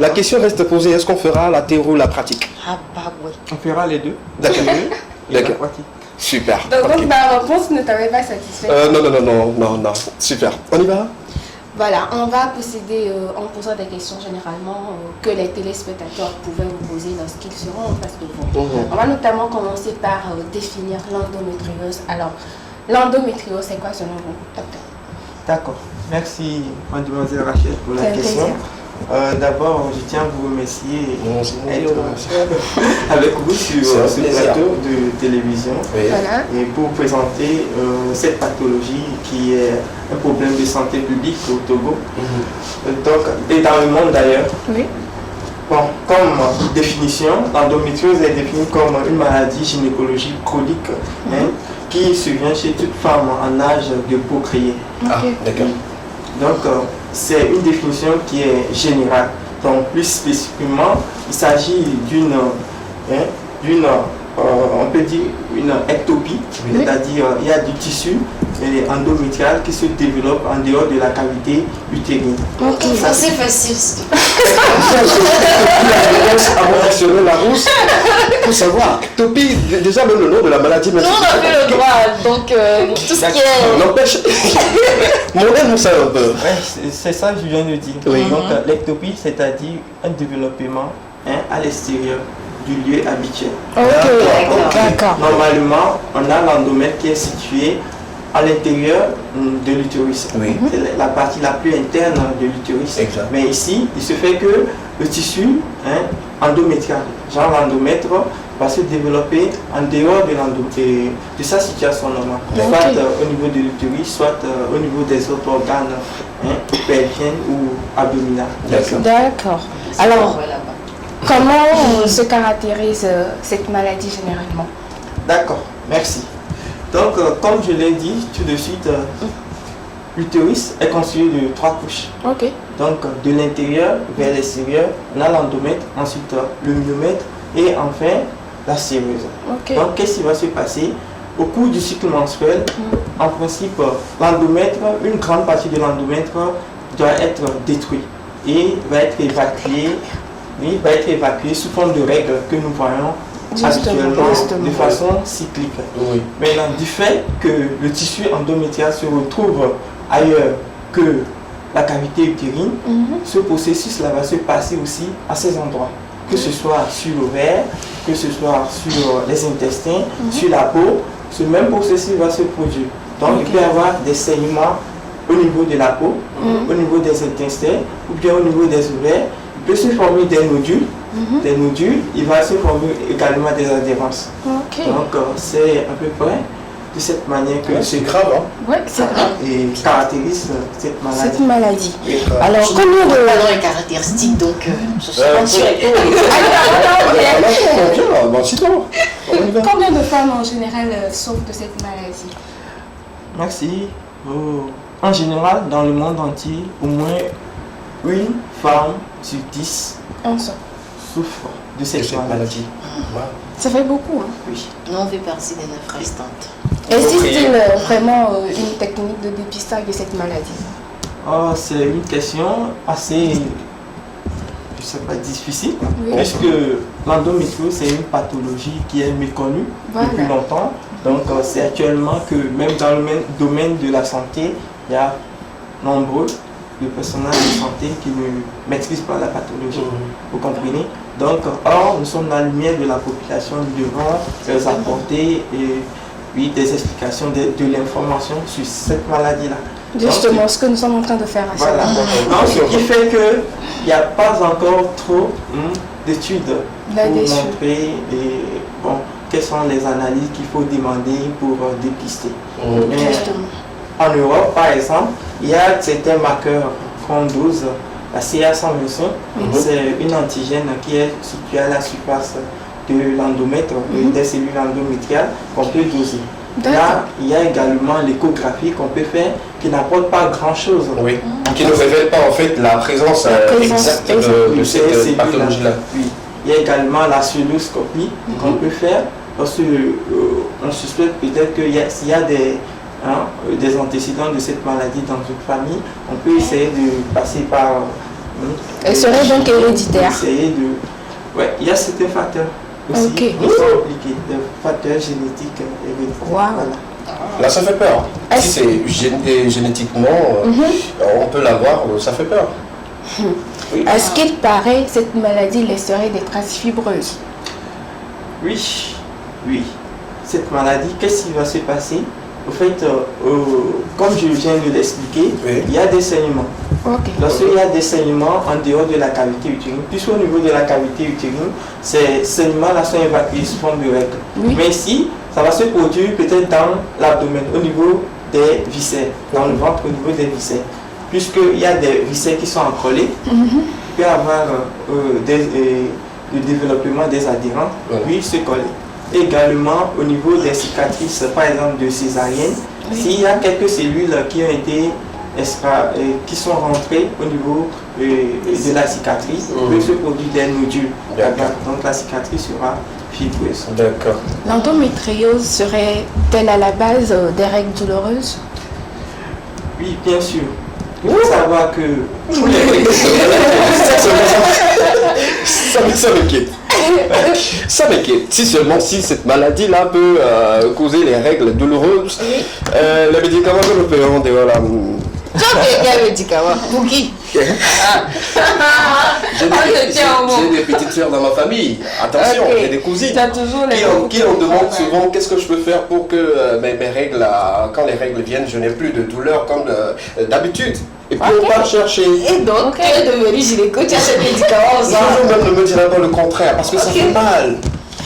La question reste posée, est-ce qu'on fera la théorie ou la pratique? Ah bah oui. On fera les deux. D'accord. Et la D'accord. pratique. Super. Donc, Ok. ma réponse ne t'avait pas satisfait. Non. Super. On y va? Voilà, on va procéder en posant des questions généralement que les téléspectateurs pouvaient vous poser lorsqu'ils seront en face de vous. On va notamment commencer par définir l'endométriose. Alors, l'endométriose, c'est quoi selon vous, docteur? D'accord. Merci, mademoiselle Rachel, pour la C'est un question. plaisir. D'abord, je tiens à vous remercier Non, c'est d'être mignon, avec vous sur C'est un ce plaisir. plateau de télévision Oui. Voilà. et pour vous présenter cette pathologie qui est un problème de santé publique au Togo, donc, et dans le monde d'ailleurs. Oui. Bon, comme définition, l'endométriose est définie comme une maladie gynécologique chronique hein, qui survient chez toute femme en âge de procréer. Ah, d'accord. Donc, c'est une définition qui est générale. Donc, plus spécifiquement, il s'agit d'une, on peut dire, une ectopie, c'est-à-dire il y a du tissu endométrial qui se développe en dehors de la cavité utérine. Ça, c'est facile. Avant d'actionner la rousse, il faut savoir. Topi, déjà même le nom de la maladie. Nous, on a fait le droit, donc tout ce qui est... N'empêche, mon aide nous sert un peu. Ouais, c'est ça que je viens de dire. Oui. Donc, l'ectopie, c'est-à-dire un développement à l'extérieur du lieu habituel. D'accord. Normalement, on a l'endomètre qui est situé à l'intérieur de l'utérus. Oui. C'est la partie la plus interne de l'utérus. Exact. Mais ici, il se fait que le tissu endométrial, genre l'endomètre, va se développer en dehors de sa situation normale. Soit au niveau de l'utérus, soit au niveau des autres organes pelviens ou abdominaux. D'accord. D'accord. Alors, comment se caractérise cette maladie généralement? D'accord, merci. Donc, comme je l'ai dit tout de suite, l'utérus est constitué de 3 couches. Ok. Donc, de l'intérieur vers l'extérieur, on a l'endomètre, ensuite le myomètre et enfin la séreuse. Ok. Donc, qu'est-ce qui va se passer? Au cours du cycle menstruel, en principe, l'endomètre, une grande partie de l'endomètre doit être détruit et va être évacué sous forme de règles que nous voyons habituellement de façon cyclique. Oui. Maintenant, du fait que le tissu endométrial se retrouve ailleurs que la cavité utérine, ce processus-là va se passer aussi à ces endroits, que ce soit sur l'ovaire, que ce soit sur les intestins, sur la peau, ce même processus va se produire. Donc il peut y avoir des saignements au niveau de la peau, au niveau des intestins, ou bien au niveau des ovaires. Il peut se former des nodules. Des nodules, il va se former également des adhérences. Donc c'est à peu près de cette manière que c'est grave, hein? Oui, c'est grave. Et caractérise cette maladie. Cette maladie. Alors, combien de les caractéristiques, donc je suis pas sûre. Combien de femmes en général souffrent de cette maladie? Merci. En général, dans le monde entier, au moins une femme sur 10 souffre de cette maladie. Ça fait beaucoup, hein? Oui. Nous, on fait partie des 9 restantes. Existe-t-il vraiment une technique de dépistage de cette maladie? C'est une question assez, je sais pas, difficile, puisque l'endométriose, c'est une pathologie qui est méconnue depuis longtemps. Donc, c'est actuellement que même dans le domaine de la santé, il y a nombreux de personnel de santé qui ne maîtrisent pas la pathologie. Vous comprenez? Donc, or, nous sommes dans la lumière de la population, nous devons leur apporter des explications, de l'information sur cette maladie-là. Justement, donc, ce que nous sommes en train de faire à voilà. Donc, ce qui fait qu'il n'y a pas encore trop d'études pour montrer quelles sont les analyses qu'il faut demander pour dépister. Mais en Europe, par exemple, il y a certains marqueurs qu'on dose. La CA125, c'est une antigène qui est située à la surface de l'endomètre, des cellules endométriales qu'on peut doser. Là, il y a également l'échographie qu'on peut faire qui n'apporte pas grand-chose. Oui, qui ne révèle pas en fait la présence exacte de cette pathologie-là. Oui. Il y a également la celluloscopie qu'on peut faire parce qu'on suspecte peut-être qu'il y a des antécédents de cette maladie dans une famille. On peut essayer de passer par... Elle serait donc héréditaire. Ouais, il y a certains facteurs aussi qui sont impliqués, des facteurs génétiques héréditaires. Voilà. Là, ça fait peur. Si c'est génétiquement, on peut l'avoir, ça fait peur. Oui. À ce qu'il paraît, cette maladie laisserait des traces fibreuses. Oui, oui. Cette maladie, qu'est-ce qui va se passer? Au fait, comme je viens de l'expliquer, il y a des saignements. Lorsqu'il y a des saignements en dehors de la cavité utérine, puisqu'au niveau de la cavité utérine, ces saignements-là sont évacués sous forme de règles. Mais ici, ça va se produire peut-être dans l'abdomen, au niveau des viscères, dans le ventre, au niveau des viscères. Puisqu'il y a des viscères qui sont encollés, il peut y avoir le développement des adhérents, puis se coller. Également au niveau des cicatrices, par exemple de césarienne, s'il y a quelques cellules qui ont été qui sont rentrées au niveau de la cicatrice, peut se produire des nodules. Donc la cicatrice sera fibreuse. D'accord. L'endométriose serait-elle à la base des règles douloureuses? Oui, bien sûr. Il faut savoir que ça m'inquiète. Ça m'inquiète. Si cette maladie-là peut causer les règles douloureuses, les médicaments que nous payons, voilà. Quel médicament? Pour qui? J'ai des petites soeurs dans ma famille. Attention, j'ai des cousines qui en demandent souvent qu'est-ce que je peux faire pour que mes règles, quand les règles viennent, je n'ai plus de douleur comme d'habitude. Et puis on va chercher. Et donc, tu es devenu gynéco, tu achètes des médicaments ensemble. Je même ne me dirai pas le contraire parce que ça fait mal.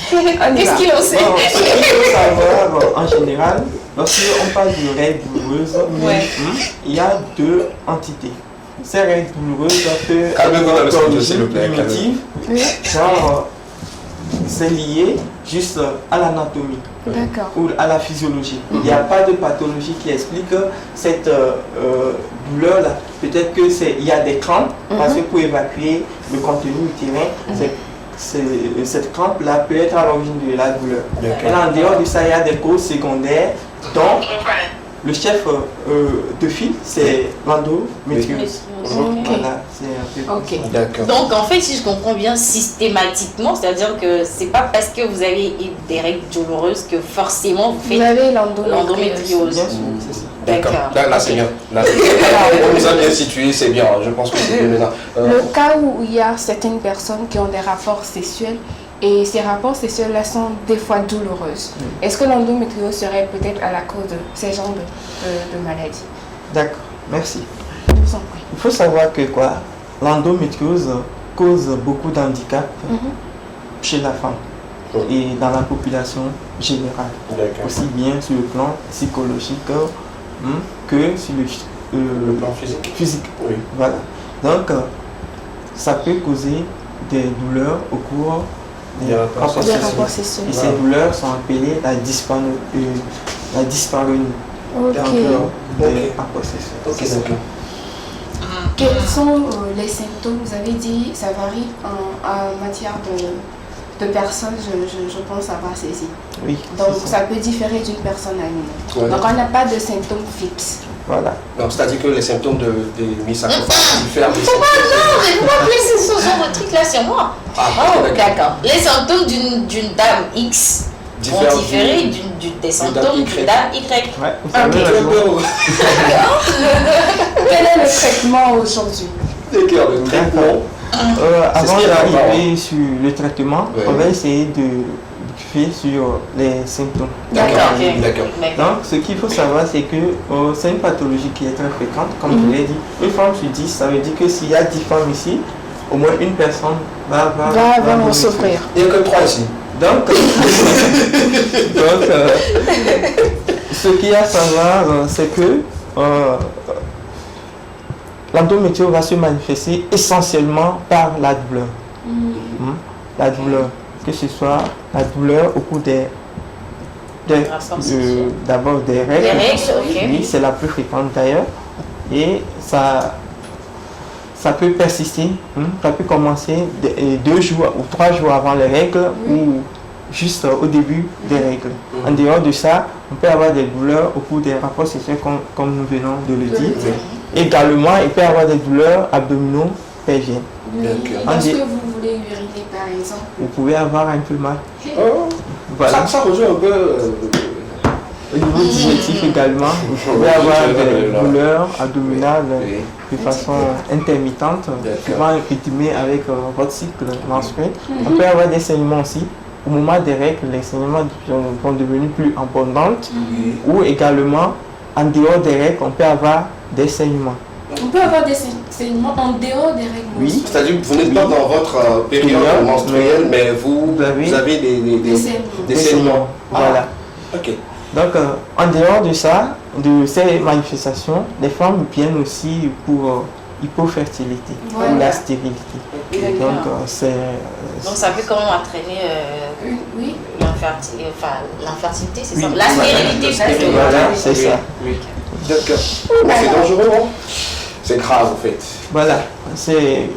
Qu'est-ce qu'il en sait? Il faut savoir en général, lorsqu'on parle de règles douloureuses, il y a deux entités. Ces règles douloureuses peuvent être primitives, genre c'est lié juste à l'anatomie ou à la physiologie. Il n'y a pas de pathologie qui explique cette douleur-là. Peut-être qu'il y a des crampes, parce que pour évacuer le contenu utérin, cette crampe-là peut être à l'origine de la douleur. Et en dehors de ça, il y a des causes secondaires, dont le chef de file, c'est l'endométriose. Voilà, c'est un peu Ok. D'accord. Donc en fait, si je comprends bien, systématiquement, c'est-à-dire que c'est pas parce que vous avez eu des règles douloureuses que forcément vous Vous faites avez l'endométriose. l'endométriose. bien sûr, c'est ça. D'accord. D'accord. Là, c'est bien. Là, c'est bien. On nous a bien situé, c'est bien. Je pense que c'est bien maintenant. Le cas où il y a certaines personnes qui ont des rapports sexuels et ces rapports sexuels-là sont des fois douloureuses. Est-ce que l'endométriose serait peut-être à la cause de ces genres de maladies? D'accord, merci. Je vous en prie. Il faut savoir que quoi, l'endométriose cause beaucoup d'handicap chez la femme et dans la population générale. D'accord. Aussi bien sur le plan psychologique que sur Le plan physique. physique. Oui. Voilà. Donc, ça peut causer des douleurs au cours des rapports Des sexuels. rapports sexuels. Et ces douleurs sont appelées la dyspareunie. Ok. Donc, des rapports sexuels. Ok, d'accord. Quels sont les symptômes? Vous avez dit ça varie en matière de personnes, je pense avoir saisi. Oui, Donc c'est ça. ça peut différer d'une personne à une autre. Ouais. Donc on n'a pas de symptômes fixes. Voilà. Donc, c'est-à-dire que les symptômes des misacophages diffèrent des symptômes. Non, mais pourquoi placer ce genre de truc là sur moi? Ah, Oh, d'accord. d'accord. Les symptômes d'une dame X vont Diffèrent différer du- des symptômes Y. d'une dame Y. Ouais, vous Ah, savez, ok. Quel est le traitement aujourd'hui? D'accord, le traitement. avant ce qui est d'arriver sur le traitement, Ouais. on va essayer de griffer sur les symptômes. D'accord, ok. D'accord. Donc, ce qu'il faut savoir, c'est que c'est une pathologie qui est très fréquente, comme je l'ai dit. Une femme sur 10, ça veut dire que s'il y a 10 femmes ici, au moins une personne va en souffrir. Il n'y a que 3 ici. Donc, ce qu'il y a à savoir, c'est que l'endométriose va se manifester essentiellement par la douleur. La douleur, que ce soit la douleur au cours d'abord des règles. Les règles, ok. Oui, c'est la plus fréquente d'ailleurs. Et ça peut persister. Ça peut commencer 2 jours ou 3 jours avant les règles ou juste au début des règles. En dehors de ça, on peut avoir des douleurs au cours des rapports sexuels comme nous venons de le dire. Également, il peut y avoir des douleurs abdominaux pelviennes. Oui. D'accord. Lorsque vous voulez uriner par exemple. Vous pouvez avoir un peu mal. Oh. Voilà. Ça rejoint un peu. Au niveau digestif également, vous pouvez avoir des douleurs abdominales de façon intermittente, souvent rythmée avec votre cycle menstruel. On peut avoir des saignements aussi. Au moment des règles, les saignements vont devenir plus abondantes. Ou également, en dehors des règles, on peut avoir des saignements. On peut avoir des saignements en dehors des règles. Oui. C'est-à-dire que vous n'êtes pas dans votre période menstruelle, mais vous avez des saignements. Voilà. Ok. Donc, en dehors de ça, de ces manifestations, les femmes viennent aussi pour hypofertilité, Voilà. pour la stérilité. Donc, Donc ça peut quand même entraîner Oui. l'infertilité, c'est ça? Oui. La stérilité plutôt. Voilà, c'est ça. Oui. D'accord. C'est dangereux, non? C'est grave, en fait. Voilà, c'est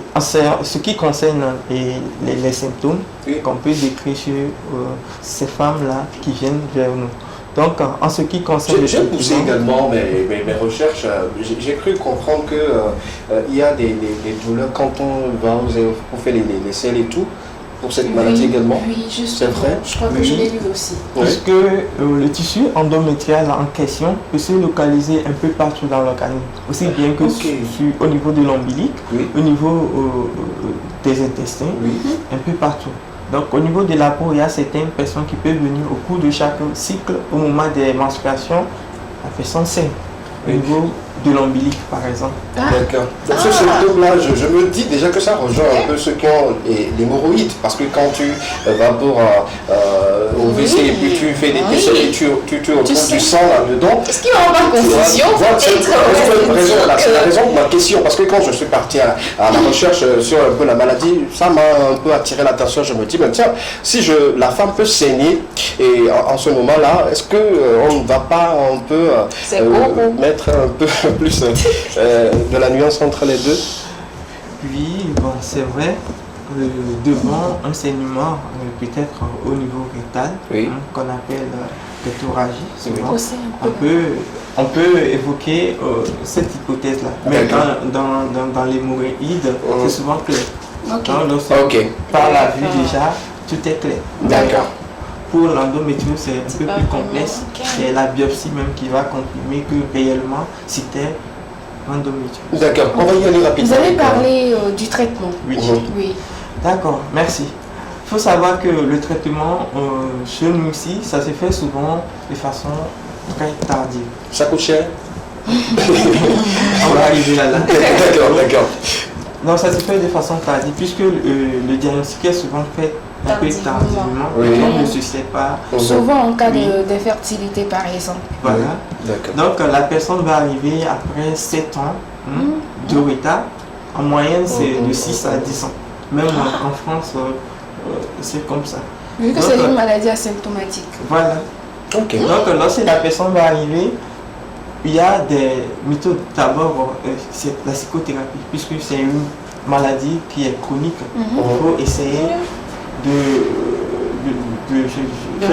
ce qui concerne les symptômes qu'on peut décrire chez ces femmes-là qui viennent vers nous. Donc, en ce qui concerne J'ai poussé également mes recherches. J'ai cru comprendre qu'il y a des douleurs quand on va on fait les selles et tout, pour cette maladie également. Oui, juste. C'est vrai. Je crois que je l'ai lu aussi. Puisque le tissu endométrial en question peut se localiser un peu partout dans l'organisme, aussi bien que au niveau de l'ombilic, au niveau des intestins, un peu partout. Donc au niveau de la peau, il y a certaines personnes qui peuvent venir au cours de chaque cycle, au moment des menstruations, la personne saigne. Au niveau de l'ombilic par exemple. D'accord. Donc ce symptôme-là, je me dis déjà que ça rejoint un peu ceux qui ont l'hémorroïde, parce que quand tu vas pour au WC et puis tu fais des tests et tu retrouves du sang là-dedans. Est-ce qu'il y aura pas de confusion? C'est la raison de ma question, parce que quand je suis parti à la recherche sur un peu la maladie, ça m'a un peu attiré l'attention. Je me dis, ben tiens, si la femme peut saigner, et en ce moment-là, est-ce qu'on ne va pas un peu mettre un peu plus de la nuance entre les deux? Oui, bon, c'est vrai. Devant un saignement, peut-être au niveau rectal, qu'on appelle pétorragie, souvent, on peut on peut évoquer cette hypothèse-là. Mais dans l'hémorroïde, c'est souvent clair. Ok. Par la vue déjà, tout est clair. D'accord. Pour l'endométriose, c'est un peu plus complexe. C'est la biopsie même qui va confirmer que réellement c'était l'endométriose. D'accord, on va y aller rapidement. Vous avez parlé du traitement. Oui. Oui. D'accord, merci. Il faut savoir que le traitement chez nous ici, ça se fait souvent de façon très tardive. Ça coûte cher? On va arriver là. D'accord. Non, ça se fait de façon tardive puisque le diagnostic est souvent fait un peu tardivement. Oui. On ne se sait pas. Souvent en cas d'infertilité par exemple. Voilà. D'accord. Donc la personne va arriver après 7 ans de retard. En moyenne, c'est de 6 à 10 ans. Même en France, c'est comme ça. Vu que c'est une maladie asymptomatique. Voilà. Ok. Donc lorsque la personne va arriver, il y a des méthodes. D'abord, c'est la psychothérapie, puisque c'est une maladie qui est chronique. Il faut essayer de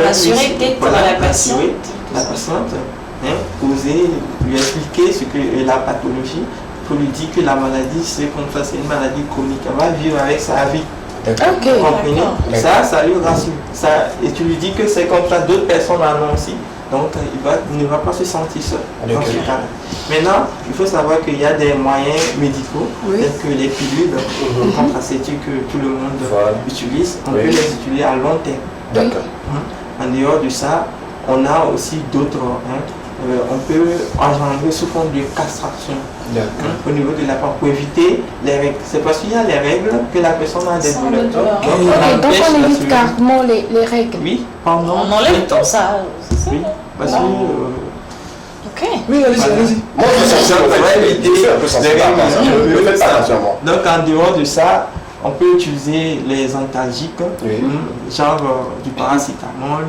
rassurer peut-être la patiente. La patiente, oser lui expliquer ce que la pathologie. Il faut lui dire que la maladie, c'est comme ça, c'est une maladie chronique. Elle va vivre avec ça à vie. Ok. Vous comprenez? Ça lui rassure. Et tu lui dis que c'est comme ça, d'autres personnes en ont aussi. Donc, il ne va pas se sentir seul dans ce cas-là. Maintenant, il faut savoir qu'il y a des moyens médicaux, tels que les pilules contraceptives que tout le monde utilise. On peut les utiliser à long terme. D'accord. En dehors de ça, on a aussi d'autres. On peut engendrer sous forme de castration au niveau de la femme pour éviter les règles. C'est parce qu'il y a les règles que la personne a des douleurs. Donc on évite carrément les règles. Oui, pendant on enlève tout ça. Oui, parce que... Ok. Oui, allez-y. Moi, donc en dehors de ça, on peut utiliser les antalgiques, genre du paracétamol,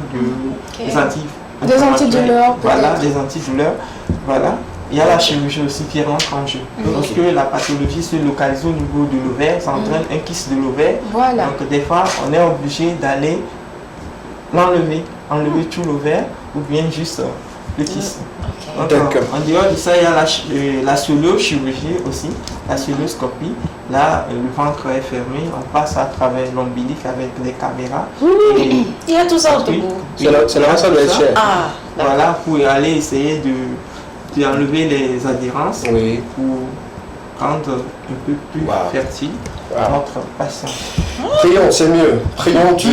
des antidouleurs. Voilà, des antidouleurs. Voilà. Il y a la chirurgie aussi qui rentre en jeu. Lorsque la pathologie se localise au niveau de l'ovaire, ça entraîne un kyste de l'ovaire. Voilà. Donc des fois, on est obligé d'aller enlever tout l'ovaire ou bien juste le kyste. Donc, en dehors de ça, il y a la chirurgie aussi, la cœlioscopie. Là, le ventre est fermé, on passe à travers l'ombilic avec les caméras. Il y a tout ça autour. C'est la ça doit être cher. Voilà, pour aller essayer d'enlever les adhérences pour rendre un peu plus fertile notre patient. Prions, c'est mieux. Prions Dieu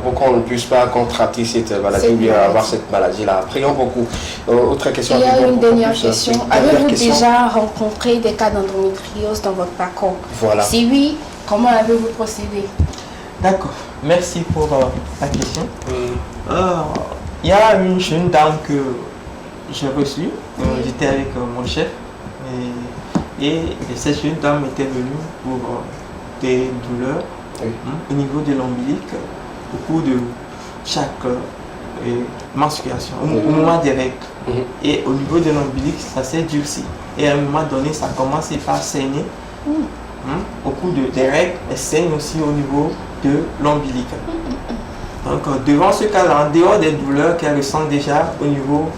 pour qu'on ne puisse pas contracter cette maladie ou bien avoir cette maladie-là. Prions beaucoup. Autre question. Il y a une dernière question. Avez-vous déjà rencontré des cas d'endométriose dans votre parcours? Voilà. Si oui, comment avez-vous procédé? D'accord. Merci pour la question. Il y a une jeune dame que j'ai reçue. J'étais avec mon chef. Et cette jeune dame était venue pour des douleurs au niveau de l'ombilic au cours de chaque menstruation, au moment des règles. Et au niveau de l'ombilic, ça s'est durci. Et à un moment donné, ça a commencé par saigner. Au cours des règles, elle saigne aussi au niveau de l'ombilic. Donc, devant ce cas-là, en dehors des douleurs qu'elle ressent déjà au niveau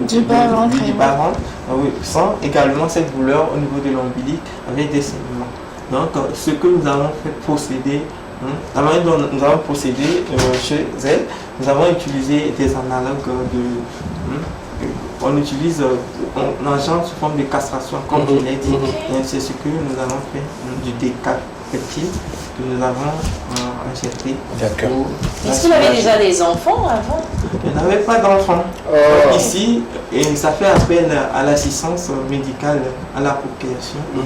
du bas-ventre, sans également cette douleur au niveau de l'ombilic avec des saignements. Donc, ce que nous avons fait procéder, la manière dont nous avons procédé chez elle, nous avons utilisé des analogues on utilise, on engendre sous forme de castration, comme je l'ai dit. C'est ce que nous avons fait, du décapeptile que nous avons injecté. D'accord. Est-ce qu'il avait déjà des enfants avant? Il n'avait pas d'enfants. Ici, et ça fait appel à l'assistance médicale à la procréation. Donc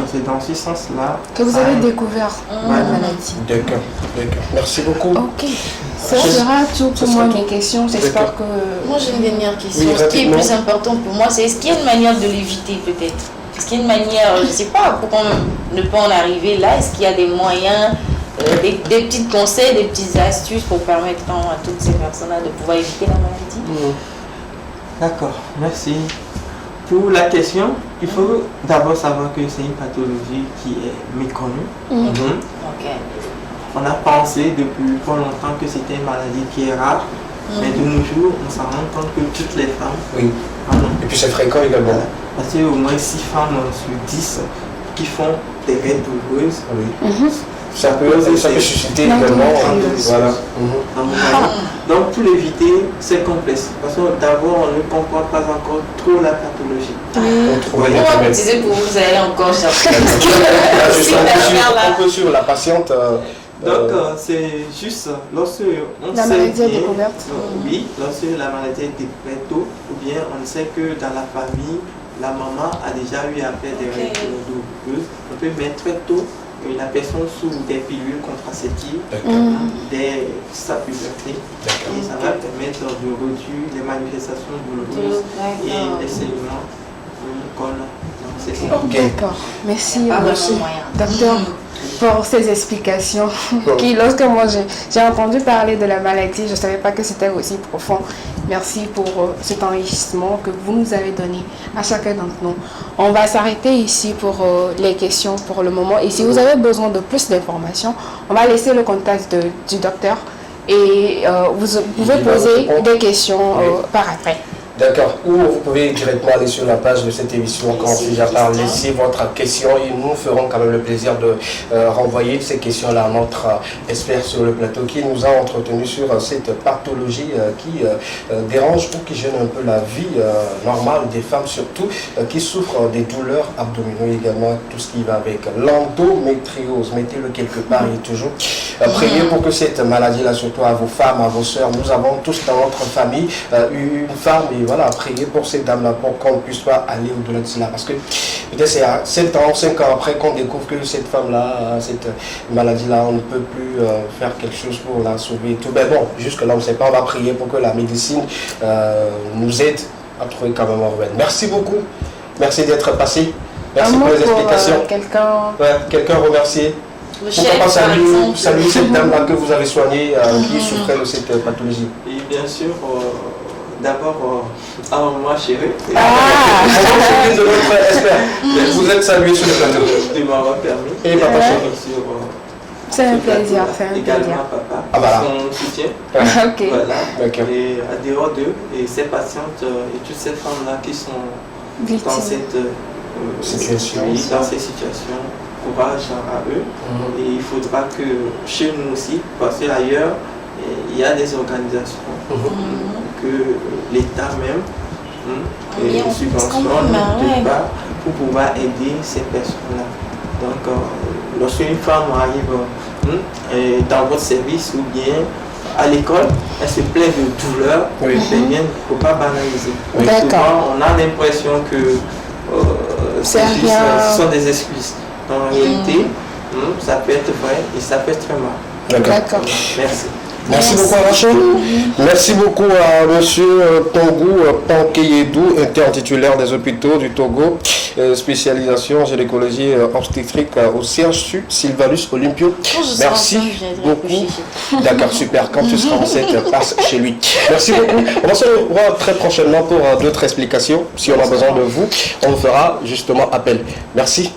c'est dans ce sens-là que vous avez découvert la maladie. D'accord. Merci beaucoup. Ok. Ça sera tout pour moi mes questions. J'espère que... Moi j'ai une dernière question. Ce qui est plus important pour moi, c'est est-ce qu'il y a une manière de l'éviter peut-être? Est-ce qu'il y a une manière, je ne sais pas, pour qu'on ne pas en arriver là? Est-ce qu'il y a des moyens, des petits conseils, des petites astuces pour permettre à toutes ces personnes-là de pouvoir éviter la maladie? D'accord, merci. Pour la question, il faut d'abord savoir que c'est une pathologie qui est méconnue. Ok. On a pensé depuis fort longtemps que c'était une maladie qui est rare. Mais de nos jours, on s'en rend compte que toutes les femmes Oui. en ont. Et puis c'est fréquent également. Voilà. Parce qu'il y a au moins 6 femmes sur 10 qui font des règles douloureuses. Oui. Ça peut susciter également. Voilà. Donc pour l'éviter, c'est complexe. Parce que d'abord, on ne comprend pas encore trop la pathologie. Comment vous disiez pour vous allez encore chercher un peu sur la patiente. Donc c'est juste lorsque on la sait maladie est bien, découverte. oui, lorsque la maladie est découverte tôt, ou bien on sait que dans la famille, la maman a déjà eu à faire des règles douloureuses, on peut mettre très tôt la personne sous des pilules contraceptives dès sa puberté, et ça va permettre de réduire les manifestations douloureuses et les saignements qu'on a. Donc c'est ça. D'accord. Merci, docteur, pour ces explications. Qui, lorsque moi j'ai entendu parler de la maladie, je ne savais pas que c'était aussi profond. Merci pour cet enrichissement que vous nous avez donné à chacun d'entre nous. On va s'arrêter ici pour les questions pour le moment. Et si vous avez besoin de plus d'informations, on va laisser le contact du docteur et vous pouvez poser des questions par après. D'accord. Ou vous pouvez directement aller sur la page de cette émission quand on déjà parle, laisser votre question et nous ferons quand même le plaisir de renvoyer ces questions-là à notre expert sur le plateau qui nous a entretenu sur cette pathologie qui dérange ou qui gêne un peu la vie normale des femmes, surtout qui souffrent des douleurs abdominaux également, tout ce qui va avec l'endométriose. Mettez-le quelque part et toujours. Priez pour que cette maladie-là, surtout à vos femmes, à vos sœurs, nous avons tous dans notre famille une femme et voilà, prier pour ces dames-là pour qu'on ne puisse pas aller au-delà de cela. Parce que peut-être c'est à 7 ans, 5 ans après qu'on découvre que cette femme-là, cette maladie-là, on ne peut plus faire quelque chose pour la sauver et tout. Mais bon, jusque-là, on ne sait pas, on va prier pour que la médecine nous aide à trouver quand même un remède. Merci beaucoup. Merci d'être passé. Merci pour les explications. Quelqu'un remercier. Pourquoi pas saluer cette dame-là que vous avez soignée, qui souffrait de cette pathologie. Et bien sûr, d'abord, moi chérie. De notre expert. Vous êtes salué sur le plateau. De m'avoir permis. Et papa chéri. C'est un plaisir, c'est un plaisir. Également papa, voilà. son soutien. Ok. Voilà. Et à dehors d'eux, et ces patientes et toutes ces femmes-là qui sont dans cette situation. Dans ces situations, courage à eux. Et il faudra que chez nous aussi, parce qu'ailleurs, il y a des organisations que l'État même subventionne pour pouvoir aider ces personnes-là. Donc, lorsqu'une femme arrive dans votre service ou bien à l'école, elle se plaint de douleur, il ne faut pas banaliser. Souvent, on a l'impression que ce sont des excuses. En réalité, ça peut être vrai et ça peut être très mal. D'accord. Merci. Merci beaucoup à Rachel. Merci beaucoup à monsieur Tongo Pankeyedou, interne-titulaire des hôpitaux du Togo, spécialisation gynécologie obstétrique au CHU Sylvanus Olympio. Merci beaucoup. D'accord, super. Quand tu seras enceinte, passe chez lui. Merci beaucoup. On va se revoir très prochainement pour d'autres explications. Si on a besoin de vous, on fera justement appel. Merci.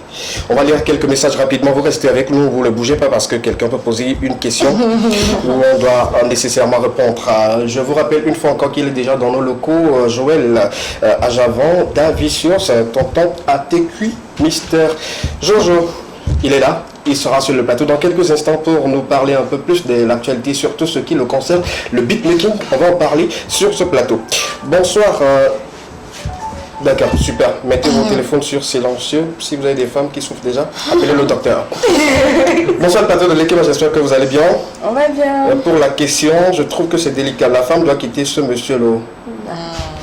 On va lire quelques messages rapidement. Vous restez avec nous, vous ne bougez pas parce que quelqu'un peut poser une question où on doit nécessairement répondre. Je vous rappelle une fois encore qu'il est déjà dans nos locaux. Joël Ajavon, Davicius, tonton ATQ, Mister Jojo. Il est là, il sera sur le plateau dans quelques instants pour nous parler un peu plus de l'actualité, surtout ce qui le concerne, le beatmaking. On va en parler sur ce plateau. Bonsoir. D'accord, super. Mettez vos téléphones sur silencieux. Si vous avez des femmes qui souffrent déjà, appelez le docteur. Bonsoir, le plateau de l'équipe, j'espère que vous allez bien. On va bien. Pour la question, je trouve que c'est délicat. La femme doit quitter ce monsieur-là.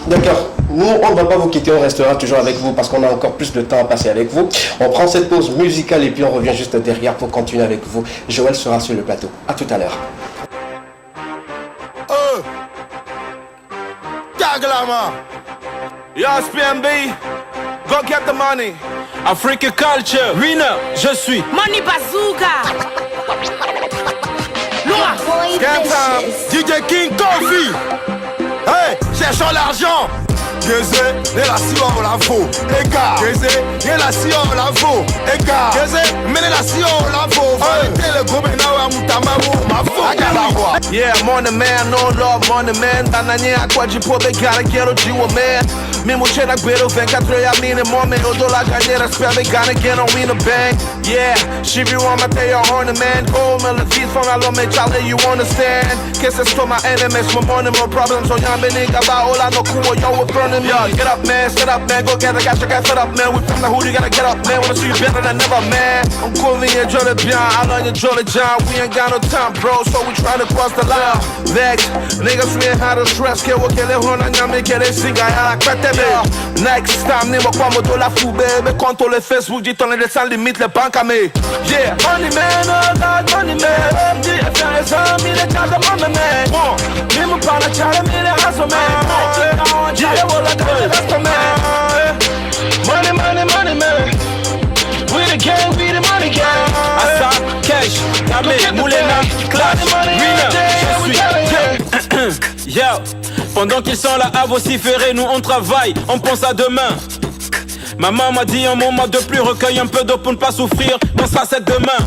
D'accord. Nous, on ne va pas vous quitter, on restera toujours avec vous parce qu'on a encore plus de temps à passer avec vous. On prend cette pause musicale et puis on revient juste derrière pour continuer avec vous. Joël sera sur le plateau. À tout à l'heure. Yes, PMB, go get the money. African culture, winner, je suis Money Bazooka. DJ King Coffee. Hey, cherchons l'argent. Geze, relation la faux, écart. Geze, relation la faux, écart. Geze, mais relation la faux. Vérité le gros benawa mutamamu, ma faux. Yeah, money man, no love, money man. Dananye akwa jipo, they gotta get a jiwa man. Mimo chena gbero, 24 ya minimum. Mais au dollar gagné, respect, they gotta get on win the bank. Yeah, she be one, my day, a horny man. Oh, me le fils from allo, me Charlie, you understand? Kisses to my enemies, my money, more problems. So young, me nigga, ba, all I know, cool, yo, we're burning me. Get up, man, sit up, man, go get it, got your guy set up, man. We from the hood, you gotta get up, man. Wanna see you better than ever, man. I'm cool, me and Jolly Bien, I love you, Jolly John. We ain't got no time, bro, so we tryna cross the line. Vex, niggas, we ain't had a stress, que what get it, on a nyame, que they sing, I like that, next time, name, quoi, moto la fou, baby. Contrôle les Facebook, dit on est sans limite, les banques à me. Yeah, money man, oh God, money man. Dis, faire les amis, les cas de money man. Même pas la charme, mais les races, man. Yeah, voilà, that's the man. Money, money, money, man. We the gang, we the money gang. Assa, Cash, Namé, Moulena, Clash, Rina, je suis. Yo, pendant qu'ils sont là à vociférer, nous on travaille, on pense à demain. Maman m'a dit un moment de plus, recueille un peu d'eau pour ne pas souffrir, dans sa c'est demain.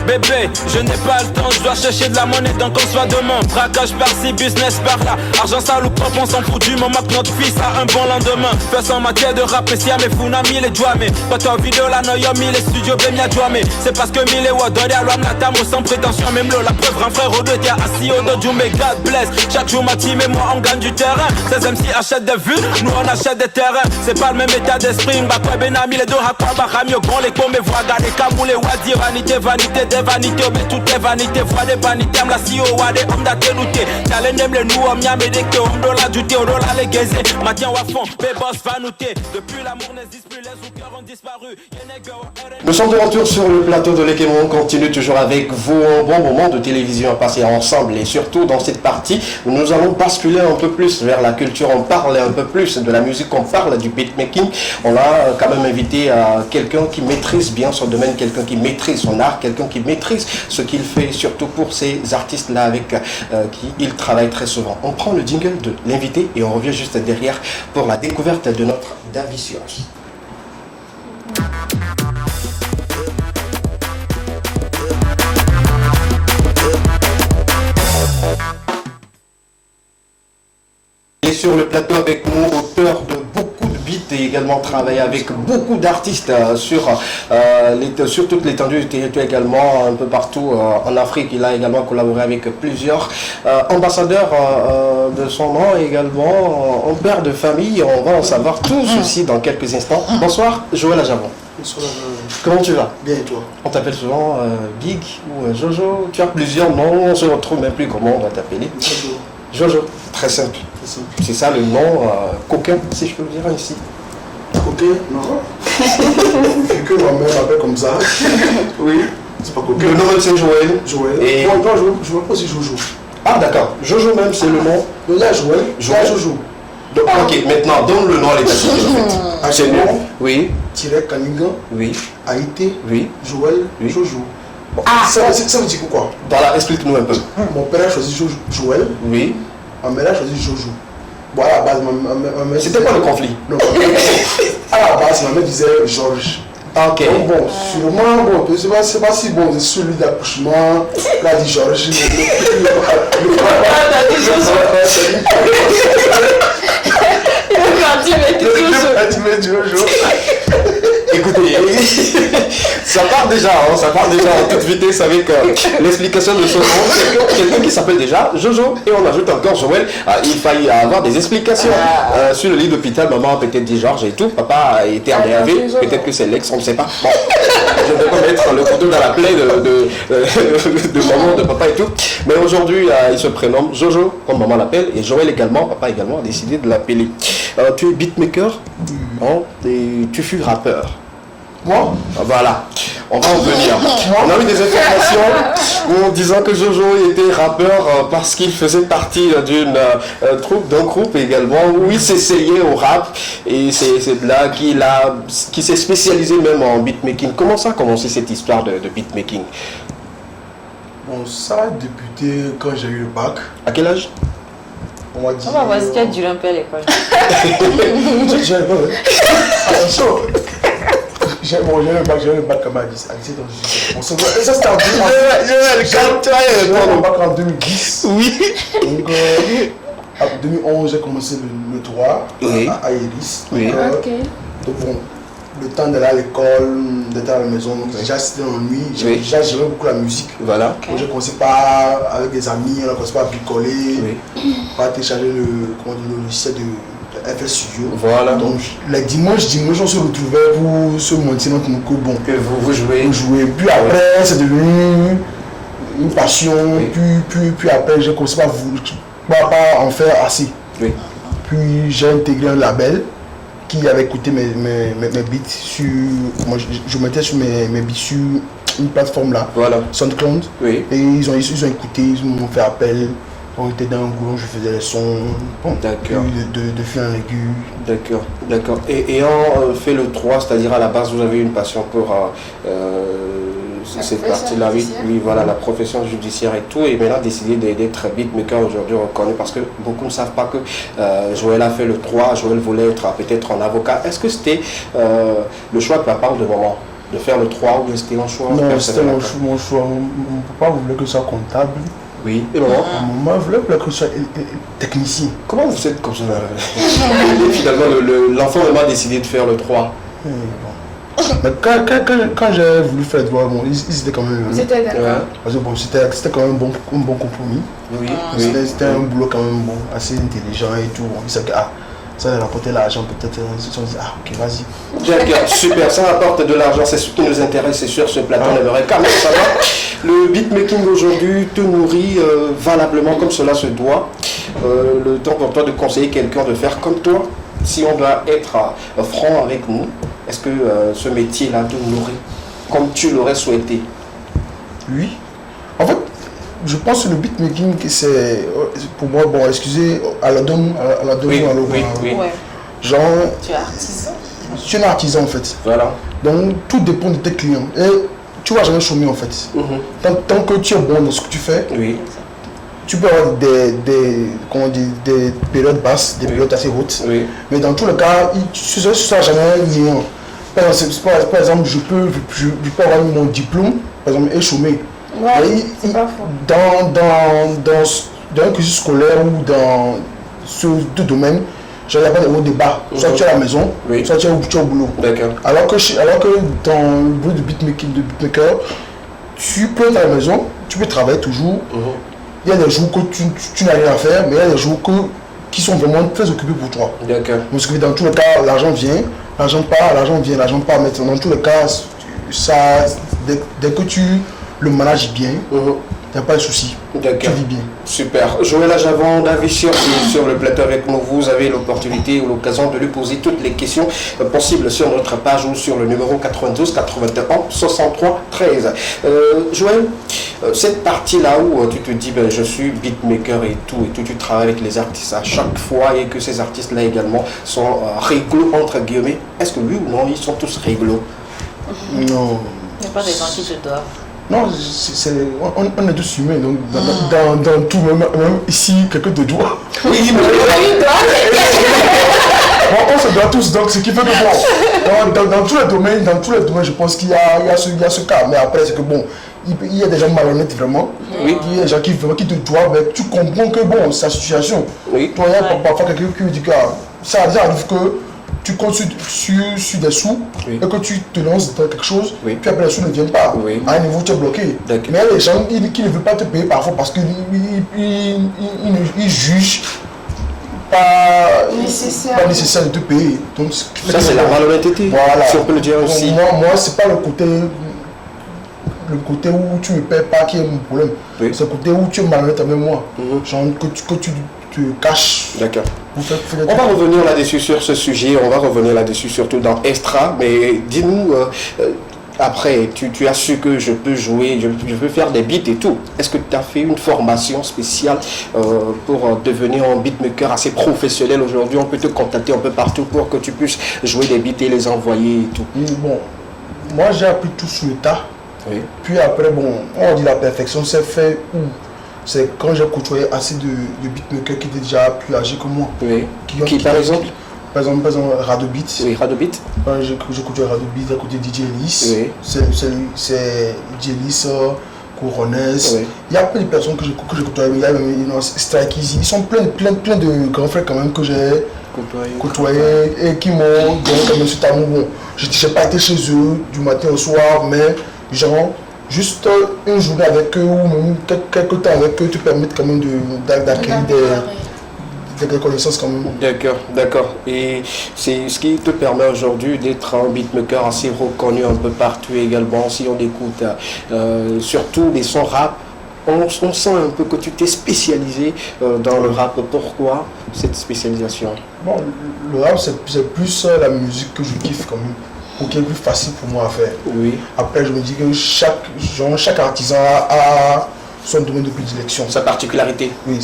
Bébé, je n'ai pas le temps, je dois chercher de la monnaie tant qu'on soit demain. Braquage par-ci, business par-là. Argent sale ou propre, on s'en fout du moment que notre fils a un bon lendemain. Fais en matière de rap, si à mes funami les jouamé. Pas toi vidéo la noyomi, les studios bémia jouamé. C'est parce que mille et wadori à l'homme la tamo sans prétention. Même l'eau, la preuve, un frère au deux, t'es assis au dos du God bless. Chaque jour ma team et moi on gagne du terrain. Ces MC achètent des vues, nous on achète des terrains. C'est pas le même état d'esprit, bah quoi benami les deux hakwa barami au grand les combes et voix garder kamoulé wadi vanité. Vanité des vanités, mais toutes les vanités, voix des vanités, la CEO, des hommes d'atélouté. T'as les nems, les nous, hommes, y'a mes déctés, hommes de la duté, on l'a les gaisés. Matin à fond, bébos, vanouté. Depuis l'amour n'existe plus, les hookers ont disparu. Nous sommes de retour sur le plateau de l'Ekémon. On continue toujours avec vous. Un bon moment de télévision à passer ensemble. Et surtout dans cette partie, nous allons basculer un peu plus vers la culture. On parle un peu plus de la musique, on parle du beatmaking. On a quand même invité quelqu'un qui maîtrise bien son domaine, quelqu'un qui maîtrise son art, quelqu'un qui maîtrise ce qu'il fait, surtout pour ces artistes-là avec qui il travaille très souvent. On prend le jingle de l'invité et on revient juste derrière pour la découverte de notre Davicios. Il est sur le plateau avec nous, auteur de beaucoup de beats et également travaillé avec beaucoup d'artistes sur toute l'étendue du territoire également, un peu partout en Afrique. Il a également collaboré avec plusieurs ambassadeurs de son nom et également un père de famille. On va en savoir tout ceci dans quelques instants. Bonsoir, Joël Ajabon. Bonsoir. Comment tu vas? Bien et toi? On t'appelle souvent Big ou Jojo. Tu as plusieurs noms, on se retrouve même plus comment on va t'appeler. Jojo. Jojo, très simple. C'est ça le nom coquin, si je peux le dire ici. Coquin? Non. Vu que ma mère m'appelle comme ça. Oui. C'est pas coquin. Le nom c'est Joël. Joël. Et... Bon, moi je m'appelle aussi Jojo. Ah d'accord. Jojo même c'est le nom. Donc là Joël, là Jojo. Donc, ok, maintenant donne le nom à l'état civil en fait. C'est bon. Oui. Tirek Kaninga. Oui. Haïté. Oui. Joël. Oui. Jojo. Bon, ça veut dire quoi? Voilà, explique-nous un peu. Mon père a choisi Joël. Oui. Ma mère a choisi Jojo. Bon, à la base, ma mère... C'était quoi le conflit? Non. À la base, ma mère disait Georges. Ok. Donc, bon, sûrement, bon, c'est pas si bon, c'est celui d'accouchement. Là, il dit Georges. Écoutez, ça part déjà en toute vitesse avec l'explication de son nom. Quelqu'un qui s'appelle déjà Jojo et on ajoute encore Joël. Il fallait avoir des explications. Sur le lit d'hôpital, maman a peut-être dit Georges et tout. Papa a été énervé. Peut-être que c'est l'ex, on ne sait pas. Bon, je ne vais pas mettre le couteau dans la plaie de maman, de papa et tout. Mais aujourd'hui, il se prénomme Jojo, comme maman l'appelle, et Joël également. Papa également a décidé de l'appeler. Tu es beatmaker et tu fus rappeur. Moi? Voilà, on va en venir. On a eu des informations en disant que Jojo était rappeur parce qu'il faisait partie d'un groupe également où il s'essayait au rap et c'est là qu'il s'est spécialisé même en beatmaking. Comment ça a commencé cette histoire de beatmaking? Bon, ça a débuté quand j'ai eu le bac. À quel âge? On m'a dit. On va voir si tu as duré un peu à l'école. J'ai l'école, attention. J'ai le bac comme à 17 ans. Bon, ça c'était en 2010. Oui. Donc, en 2011, j'ai commencé le droit à Iris. Oui. Donc, bon, le temps d'aller à l'école, d'être à la maison, déjà c'était l'ennui. J'aimais beaucoup la musique. Voilà. Donc, j'ai commencé avec des amis, on a commencé par bricoler, par télécharger le logiciel de FL Studio. Voilà. Donc les dimanches, on se retrouvait pour se monter notre micro. Bon, que vous jouez. Puis après, c'est devenu une passion. Puis après, j'ai commencé pas en faire assez. Oui. Puis j'ai intégré un label qui avait écouté mes beats sur. Moi, je mettais sur mes beats sur une plateforme là, SoundCloud. Oui. Et ils ont écouté, ils m'ont fait appel. On était dans un boulot, je faisais les sons. Bon, d'accord. De fil en aiguille. D'accord, d'accord. Et ayant fait le 3, c'est-à-dire à la base, vous avez une passion pour cette partie-là, oui, voilà, la profession judiciaire et tout, et maintenant décidé d'être beatmaker aujourd'hui reconnu, parce que beaucoup ne savent pas que Joël a fait le 3, Joël voulait être peut-être un avocat. Est-ce que c'était le choix de papa ou de maman de faire le 3 ou c'était un choix? Non, c'était mon choix. Mon papa voulait que je sois comptable. Oui, et maman? Maman voulait que je sois technicien. Comment vous êtes comme ça? Finalement, l'enfant vraiment décidé de faire le 3. Mais quand j'ai voulu faire le droit, bon, ils étaient quand même. C'était d'accord. Parce que bon, c'était quand même un bon compromis. Oui. C'était un boulot quand même bon, assez intelligent et tout. On disait que ça rapportait l'argent peut-être. On se dit ok, vas-y. D'accord, super, ça rapporte de l'argent, c'est ce qui nous intéresse, c'est sur ce plateau. On aimerait quand même savoir. Le beatmaking aujourd'hui te nourrit valablement comme cela se doit. Le temps pour toi de conseiller quelqu'un de faire comme toi. Si on doit être franc avec nous, est-ce que ce métier-là te nourrit comme tu l'aurais souhaité? Oui. En fait, je pense que le beatmaking, c'est pour moi, bon, excusez, à la donne, oui. Genre, tu es artisan. Je suis un artisan en fait. Voilà. Donc tout dépend de tes clients. Et tu vas jamais chômer en fait. Tant que tu es bon dans ce que tu fais, tu peux avoir des périodes basses, des périodes assez hautes. Oui. Mais dans tous les cas, tu ne seras jamais niant. Par exemple, je peux avoir mon diplôme, par exemple, et chômer. Ouais, c'est pas faux. Dans un cursus scolaire ou dans ce domaine, il n'y a pas de haut débat. Soit tu es à la maison, soit tu es au boulot. Alors que dans le boulot de beatmaker, tu peux être à la maison, tu peux travailler toujours. Il y a des jours que tu n'as rien à faire, mais il y a des jours qui sont vraiment très occupés pour toi. Parce que dans tous les cas, l'argent vient, l'argent part. Mais dans tous les cas, dès que tu le manages bien, il n'y a pas de souci. Tu vis bien. Super. Joël Ajavon, David sur le plateau avec nous. Vous avez l'opportunité ou l'occasion de lui poser toutes les questions possibles sur notre page ou sur le numéro 92 81 63 13. Joël, cette partie-là où tu te dis je suis beatmaker et tout, tu travailles avec les artistes à chaque fois et que ces artistes-là également sont réglo entre guillemets, est-ce que oui ou non, ils sont tous réglo? Non. Il n'y a pas des gens qui te doivent. Non, on est tous humains, donc dans tout, même ici, quelqu'un te doit. Oui, mais on se doit tous, donc ce qui fait que bon, dans tous les domaines, je pense qu'il y a ce cas. Mais après, c'est que bon, il y a des gens malhonnêtes vraiment. Il y a des gens qui te doivent, mais tu comprends que bon, c'est la situation. Toi, il y a parfois quelqu'un qui me dit que ça arrive que tu comptes sur des sous et que tu te lances dans quelque chose, puis après les sous ne viennent pas. À un niveau, tu es bloqué. Mais il y a des gens qui ne veulent pas te payer parfois parce qu'ils jugent pas nécessaire de te payer. Donc, ça, c'est la malhonnêteté. Voilà. Si on peut le dire aussi. Moi, c'est pas le côté où tu ne me payes pas qui est mon problème. C'est le côté où tu es malhonnête avec moi. Genre que tu te caches. D'accord. On va revenir là-dessus sur ce sujet, on va revenir là-dessus surtout dans Extra, mais dis-nous, après, tu as su que je peux jouer, je peux faire des beats et tout. Est-ce que tu as fait une formation spéciale pour devenir un beatmaker assez professionnel aujourd'hui? On peut te contacter un peu partout pour que tu puisses jouer des beats et les envoyer et tout. Bon, moi j'ai appris tout sur le tas. Puis après, bon, on dit la perfection c'est fait où c'est quand j'ai côtoyé assez de beatmakers qui étaient déjà plus âgés que moi. Oui. Qui par exemple Par exemple, Radobeat. Oui, Radobeat. J'ai côtoyé Radobeat à côté de DJ Ellis. Oui. C'est DJ Ellis, Coronès. Oui. Il y a plein de personnes que j'ai côtoyées. Il y a même Strike Easy. Ils sont plein de grands frères quand même que j'ai côtoyés et qui m'ont donné quand même cet amour. Bon, je n'ai pas été chez eux du matin au soir, mais genre, juste une journée avec eux ou même quelques temps avec eux te permettent quand même d'acquérir des connaissances quand même. D'accord. Et c'est ce qui te permet aujourd'hui d'être un beatmaker assez reconnu un peu partout également. Si on écoute surtout des sons rap, on sent un peu que tu t'es spécialisé dans le rap. Pourquoi cette spécialisation? Bon, le rap c'est plus la musique que je kiffe quand même, ou qui est plus facile pour moi à faire. Oui. Après je me dis que chaque artisan a son domaine de prédilection. Sa particularité. Oui,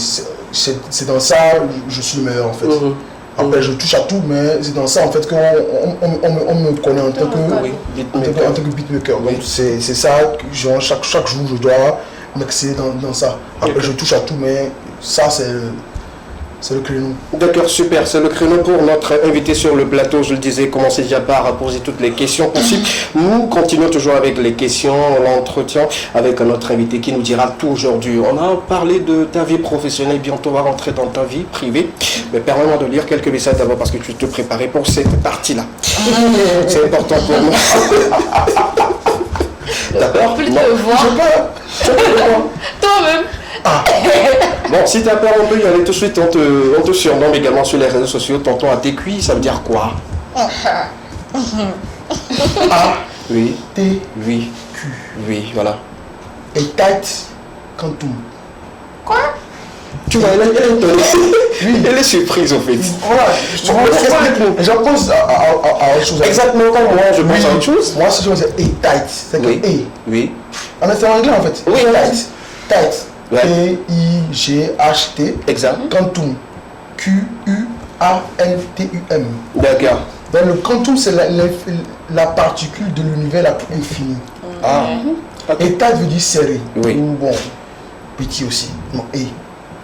c'est dans ça je suis le meilleur en fait. Après je touche à tout, mais c'est dans ça en fait qu'on me connaît en tant que beatmaker. Donc c'est ça, genre, chaque jour je dois m'exceller dans ça. Après je touche à tout, mais ça c'est le créneau. D'accord, super. C'est le créneau pour notre invité sur le plateau. Je le disais, commencez déjà par poser toutes les questions possibles. Nous continuons toujours avec les questions, l'entretien avec notre invité qui nous dira tout aujourd'hui. On a parlé de ta vie professionnelle, bientôt on va rentrer dans ta vie privée. Mais permets-moi de lire quelques messages d'abord parce que tu te préparais pour cette partie-là. C'est important pour moi. D'accord? Plus de voix. Toi-même. Bon, si t'as peur, on peut y aller tout de suite. On te surnomme également sur les réseaux sociaux. Tonton à tes cuits, ça veut dire quoi? Oui. T. Oui. Q. Oui, voilà. Et tête Quantum. Quoi? Tu vois, elle est surprise en fait. Voilà, je pense à autre chose. Exactement comme moi, je pense à autre chose. Moi, si je dis tight, c'est que Oui. On a fait en anglais en fait. Oui, tight. Ouais. T-I-G-H-T. Exact. Quantum. Q-U-A-N-T-U-M. D'accord. Donc le quantum, c'est la particule de l'univers la plus infinie. Ah. Et tight veut dire serré. Oui. Ou bon, petit aussi. Non, et.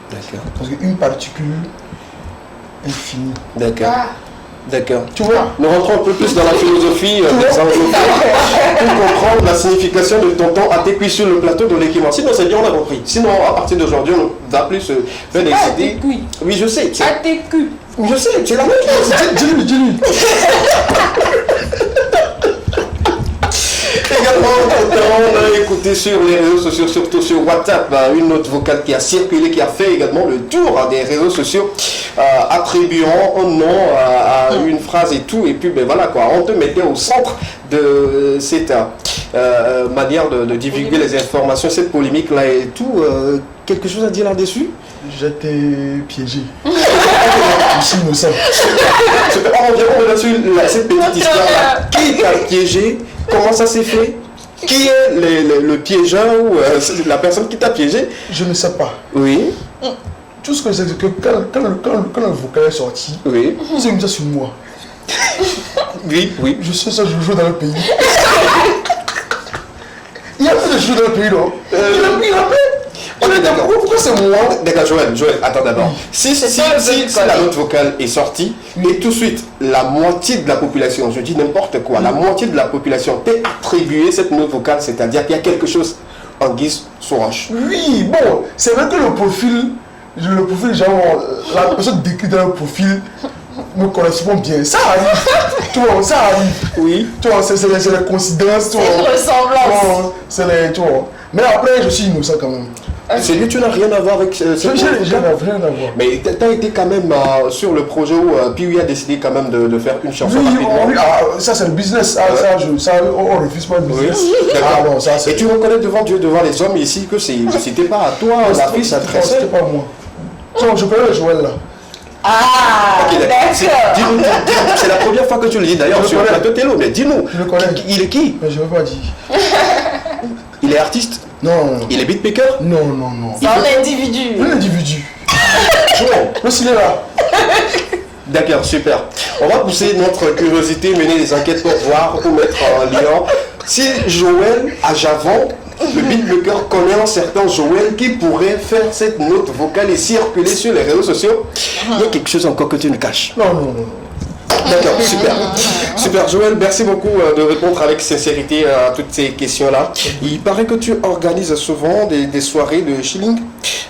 D'accord. Parce qu'une particule infinie. D'accord. D'accord. Tu vois? Nous rentrons un peu plus dans la philosophie des anglophones pour comprendre la signification de tonton à tes cuits sur le plateau de l'équipement. Sinon, c'est bien, on a compris. Sinon, à partir d'aujourd'hui, on va plus se faire des idées. Oui, je sais. À tes culs. Je sais, c'est la même chose. Dis-lui. Également, on a écouté sur les réseaux sociaux, surtout sur WhatsApp, une note vocale qui a circulé, qui a fait également le tour des réseaux sociaux, attribuant un nom à une phrase et tout. Et puis, ben voilà quoi, on te mettait au centre de cette manière de divulguer les informations, cette polémique-là et tout. Quelque chose à dire là-dessus? J'étais piégé. Je suis innocent. On revient sur cette petite histoire-là. Qui t'a piégé? Comment ça s'est fait? Qui est le piégeur ou la personne qui t'a piégé? Je ne sais pas. Oui. Tout ce que je sais, c'est que quand le vocal est sorti, Oui. ils ont mis ça sur moi. Oui. Je sais ça, je joue dans le pays. Il y a plus de jouer dans le pays, non? Il a pourquoi c'est moi? D'accord, Joël, attends d'abord. Si la note vocale est sortie, et tout de suite, la moitié de la population, je dis n'importe quoi, la moitié de la population t'est attribuée cette note vocale, c'est-à-dire qu'il y a quelque chose en guise sous roche. Oui, bon, c'est vrai que le profil, genre, la personne décrite dans le profil me correspond bien. Ça arrive. Tu vois, ça arrive. Oui. Tu vois, c'est les coïncidences. C'est une ressemblance. C'est les, tu vois. Mais après, je suis innocent quand même. C'est lui, tu n'as rien à voir avec ce J'ai rien à voir. Mais tu as été quand même sur le projet où Piwi a décidé quand même de faire une chanson rapidement. Oui, ça c'est le business. On refuse pas le business. D'accord. Et tu reconnais devant Dieu, devant les hommes ici que c'était pas à toi, la fille s'adressait. C'était pas moi. Je connais Joël là. Ah, ok, d'accord. Dis-nous, c'est la première fois que tu le dis d'ailleurs sur le plateau Télo, mais dis-nous. Je le connais. Il est qui? Mais je ne veux pas dire. Il est artiste? Non. Il est beatmaker? Non. C'est un individu. Un individu. Joël, le ciné là. D'accord, super. On va pousser notre curiosité, mener des enquêtes pour voir, pour mettre en lien. Si Joël à Javon le beatmaker connaît un certain Joël qui pourrait faire cette note vocale et circuler sur les réseaux sociaux. Il y a quelque chose encore que tu ne caches. Non, non, non. D'accord, super. Super, Joël, merci beaucoup de répondre avec sincérité à toutes ces questions-là. Il paraît que tu organises souvent des soirées de chilling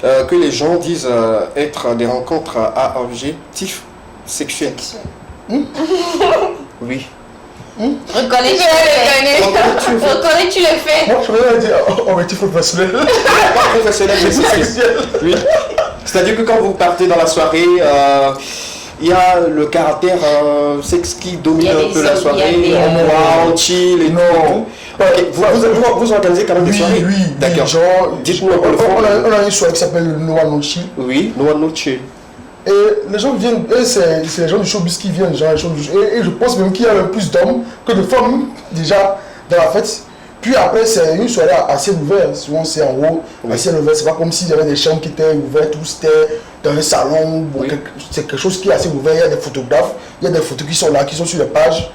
que les gens disent être des rencontres à objectif sexuel. Oui. Reconnais-tu le fait? Moi, je voudrais dire objectif professionnel. Pas professionnel, mais sexuel. Oui. C'est-à-dire que quand vous partez dans la soirée, il y a le caractère sexe qui domine un peu la soirée, on chill et tout. Okay. Vous organisez quand même des soirées? Oui, d'accord. Dites-nous un peu le fond. On a une soirée qui s'appelle Noa Noche. Oui, Noa Noche. Et les gens viennent, et c'est les gens du showbiz qui viennent, et je pense même qu'il y a plus d'hommes que de femmes déjà dans la fête. Puis après, c'est une soirée assez ouverte, souvent c'est en haut, assez ouvert, c'est pas comme s'il y avait des chambres qui étaient ouvertes, tout c'était dans un salon, c'est quelque chose qui est assez ouvert, il y a des photographes, il y a des photos qui sont là, qui sont sur les pages,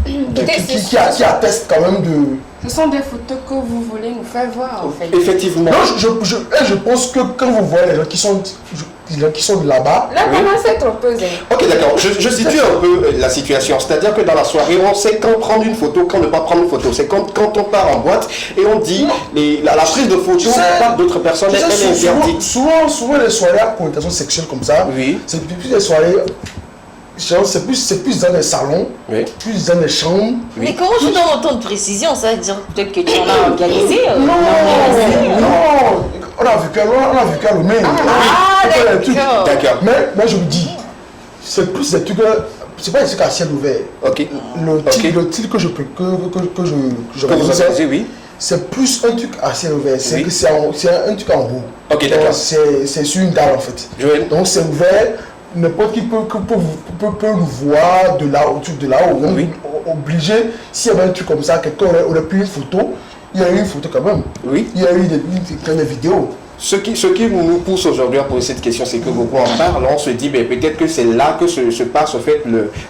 qui attestent quand même de... Ce sont des photos que vous voulez nous faire voir en fait. Effectivement. Non, je pense que quand vous voyez les gens qui sont là-bas... Là, comment c'est trompé? Ok, d'accord. Je situe un peu la situation. C'est-à-dire que dans la soirée, on sait quand prendre une photo, quand ne pas prendre une photo. C'est quand on part en boîte et on dit la prise de photo par d'autres personnes, elle est interdite. Souvent les soirées à connotation sexuelle comme ça, c'est plus des soirées... C'est plus dans les salons, plus dans les chambres. Mais comment tu donnes autant de précision? Ça veut dire peut-être que tu en as organisé? Non, on a vécu à Lomé. D'accord. Mais je vous dis, c'est plus des trucs, c'est pas des trucs à ciel ouvert. Ok. Le titre que je oui. C'est plus un truc à ciel ouvert. C'est un truc en haut. Ok, d'accord. C'est sur une dalle en fait. Donc c'est ouvert. N'importe qui peut nous voir de là-haut. Obligé, s'il y avait un truc comme ça, quelqu'un aurait pris une photo, il y a eu une photo quand même. Oui. Il y a eu des vidéos. Ce qui nous pousse aujourd'hui à poser cette question, c'est que beaucoup en parlent. On se dit peut-être que c'est là que se passe en fait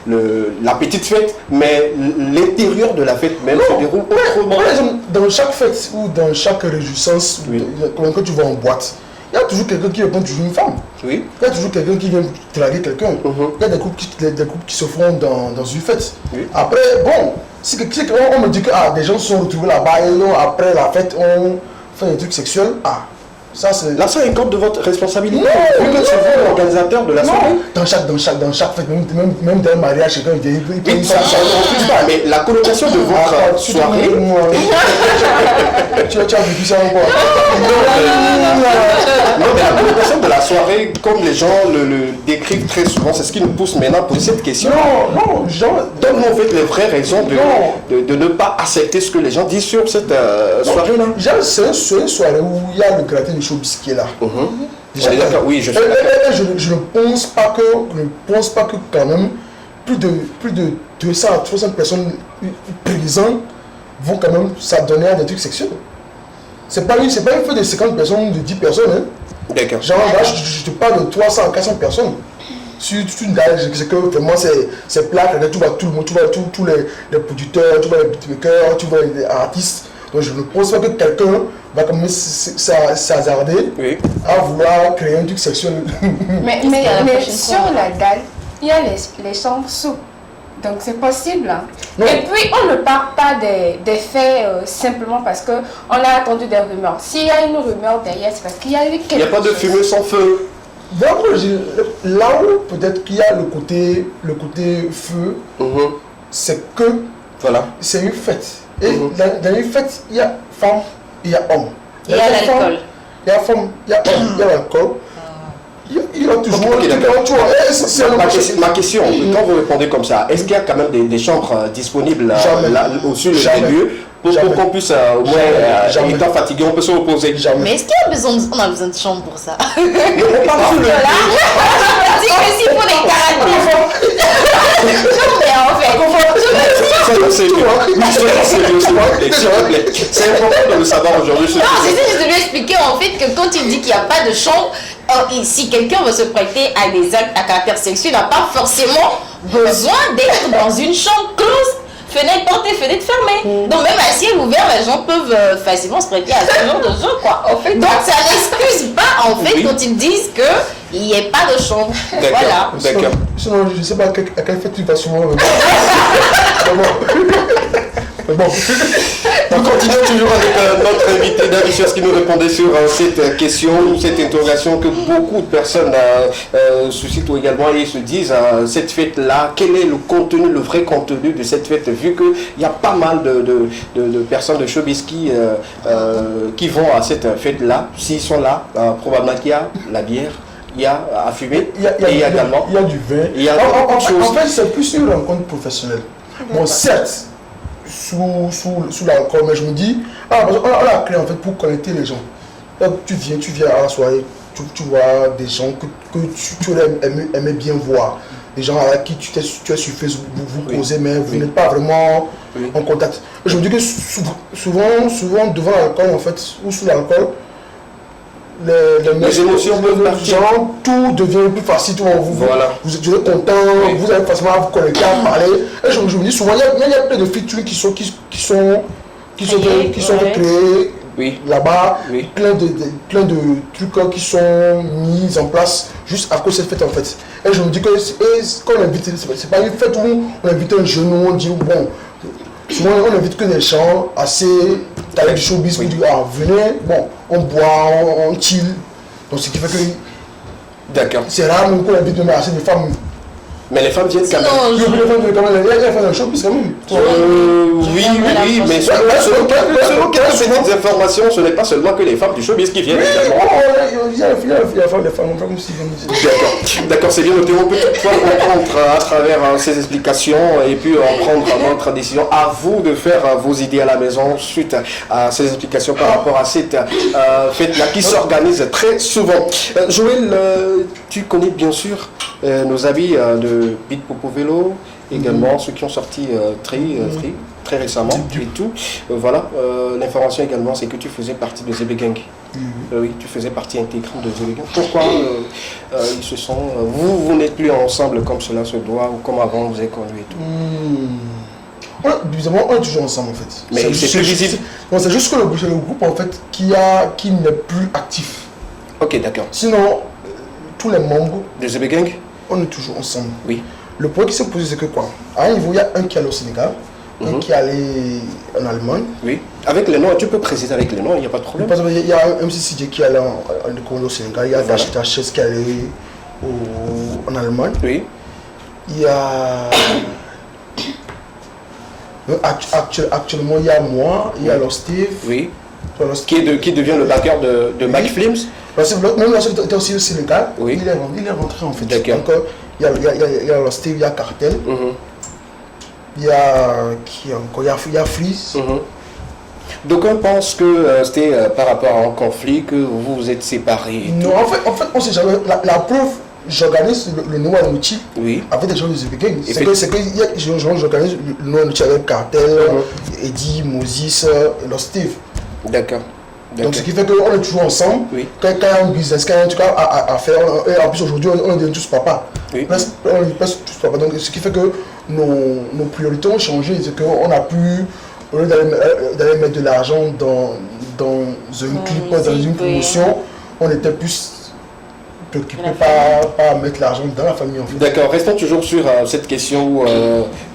la petite fête, mais l'intérieur de la fête même se déroule autrement. Dans chaque fête ou dans chaque réjouissance, quand tu vas en boîte, il y a toujours quelqu'un qui répond toujours une femme. Oui. Il y a toujours quelqu'un qui vient draguer quelqu'un. Il y a des couples qui se font dans une fête. Oui. Après, bon, si on me dit que des gens se sont retrouvés là-bas et après la fête, on fait des trucs sexuels, ça c'est... Là, ça incombe de votre responsabilité. Vu que c'est vous l'organisateur de la soirée. Dans chaque fête, même dans un mariage, quelqu'un vient. Mais la connotation de votre soirée... Tu as vécu ça ou quoi? Non, mais la connotation de la soirée, comme les gens le décrivent très souvent, c'est ce qui nous pousse maintenant à poser cette question. Non, donne-nous en fait les vraies raisons de ne pas accepter ce que les gens disent sur cette soirée-là. C'est une soirée où il y a le gratin du showbiz qui est là. Oui, je suis je ne pense pas que quand même plus de 200 à 300 personnes présentes vont quand même s'adonner à des trucs sexuels. C'est pas une fête de 50 personnes, de 10 personnes. Hein. D'accord. Genre là, je te parle de 300 à 400 personnes. Sur une dalle, c'est que vraiment c'est plat, tu vois tout le monde, tu vois tous les producteurs, tu vois les beatmakers, tu vois les artistes. Donc je ne pense pas que quelqu'un va quand même s'hasarder à vouloir créer un truc sexuel. Mais sur la dalle, il y a les chambres souples. Donc c'est possible. Hein. Et puis on ne parle pas des faits simplement parce qu'on a attendu des rumeurs. S'il y a une rumeur derrière, c'est parce qu'il y a eu quelque chose. Il n'y a pas de fumée sans feu. Donc, là où peut-être qu'il y a le côté feu, c'est que c'est une fête. Et dans une fête, il y a femme et il y a homme. Il y a l'alcool. Il y a femme, il y a homme, il y a l'alcool. Il y a toujours ma question, quand vous répondez comme ça, est-ce qu'il y a quand même des chambres disponibles au-dessus des lieux pour qu'on puisse, au moins, étant fatigué, on peut se reposer? Mais est-ce qu'il y a besoin de chambre pour ça? On parle sur le dis que s'il faut des caractères. Mais en fait, c'est important de le savoir aujourd'hui. Non, c'est juste de lui expliquer en fait que quand il dit qu'il n'y a pas de chambre, si quelqu'un veut se prêter à des actes à caractère sexuel, il n'a pas forcément besoin d'être dans une chambre close portées, fenêtres fermées. Donc même à ciel ouvert, les gens peuvent facilement se prêter à ce genre de jeu, quoi. En fait, donc ça n'excuse pas, en fait, quand ils disent qu'il n'y ait pas de chambre. Voilà. D'accord. Sinon, je ne sais pas à quelle fête tu vas souvent. Mais bon. On continue toujours avec notre invité David qui nous répondait sur cette question, cette interrogation que beaucoup de personnes suscitent également et se disent cette fête-là, quel est le contenu, le vrai contenu de cette fête, vu qu'il y a pas mal de personnes de showbiz qui vont à cette fête-là. S'ils sont là, probablement qu'il y a la bière. Il y a à fumer, il y a également... Il y a du vin. Il y a en fait, c'est plus une rencontre professionnelle. Bon, certes, sous l'alcool, mais je me dis, on a la clé en fait pour connecter les gens. Là, tu viens à la soirée, tu vois des gens que tu aimais bien voir. Des gens avec qui tu es sur Facebook, vous causez, mais vous n'êtes pas vraiment en contact. Je me dis que souvent devant l'alcool, en fait, ou sous l'alcool, les émotions peuvent partir. Tout devient plus facile. Vous êtes content, vous avez facilement à vous connecter, à parler. Et je me dis souvent, il y a plein de featuring qui sont créés là-bas, plein de trucs qui sont mis en place juste à cause de cette fête en fait. Et je me dis que quand on invite, c'est pas une fête où on invite un jeune, on dit bon. Souvent, on invite que des gens assez talents du showbiz qui disent venez, bon, on boit, on chill. Donc, ce qui fait que. D'accord. C'est rare qu'on invite même assez de femmes. Mais les femmes viennent quand même. Il y a des femmes dans le showbiz quand même. Oui, mais selon quelques informations, ce n'est pas seulement que les femmes du showbiz qui viennent. Il y a des femmes aussi. D'accord, c'est bien noté. On peut toutefois comprendre à travers ces explications et puis prendre notre décision. À vous de faire vos idées à la maison suite à ces explications par rapport à cette fête-là qui s'organise très souvent. Joël, tu connais bien sûr nos amis de Beat Popo Vélo, également ceux qui ont sorti très récemment et tout. Voilà, l'information également, c'est que tu faisais partie de Zébé Gang. Oui, tu faisais partie intégrante de Zébé Gang. Pourquoi ils se sont... vous n'êtes plus ensemble comme cela se doit ou comme avant vous avez connu et tout? Évidemment, on est toujours ensemble en fait. Mais c'est plus visible. C'est juste que le groupe en fait qui n'est plus actif. Ok, d'accord. Sinon, tous les membres de Zébé Gang, on est toujours ensemble. Oui. Le point qui s'est posé, c'est que quoi? À un niveau, il y a un qui est allé au Sénégal, un qui est allé en Allemagne. Oui. Avec les noms, tu peux préciser avec les noms, il n'y a pas de problème. Il y a un MCCJ qui est allé au Sénégal, il y a Dachita Chess qui est allé en Allemagne. Oui. Il y a... Actuellement, il y a moi, il y a alors Steve. Oui. Qui devient le backer de Mike Flims. Même là, c'était aussi au Sénégal. Oui. Il est rentré en fait. D'accord. Donc, il y a Steve, il y a Cartel. Il y a qui encore? Il y a Freeze. D'aucuns pensent que c'était par rapport à un conflit que vous vous êtes séparés. Non, en fait, on sait jamais. La preuve, j'organise le Noir Nouti avec des gens de Zébé Gang. C'est que j'organise le Noir Nouti avec Cartel, Eddie, Moses et Steve. D'accord. Donc ce qui fait qu'on est toujours ensemble. Oui. Quand il y a un business, quand il y a un truc à faire, et en plus aujourd'hui on est tous papa. Oui. On est tous papa. Donc ce qui fait que nos priorités ont changé. C'est qu'on a pu, au lieu d'aller mettre de l'argent dans un clip, dans une promotion, on était plus préoccupé par mettre l'argent dans la famille en fait. D'accord, restons toujours sur cette question où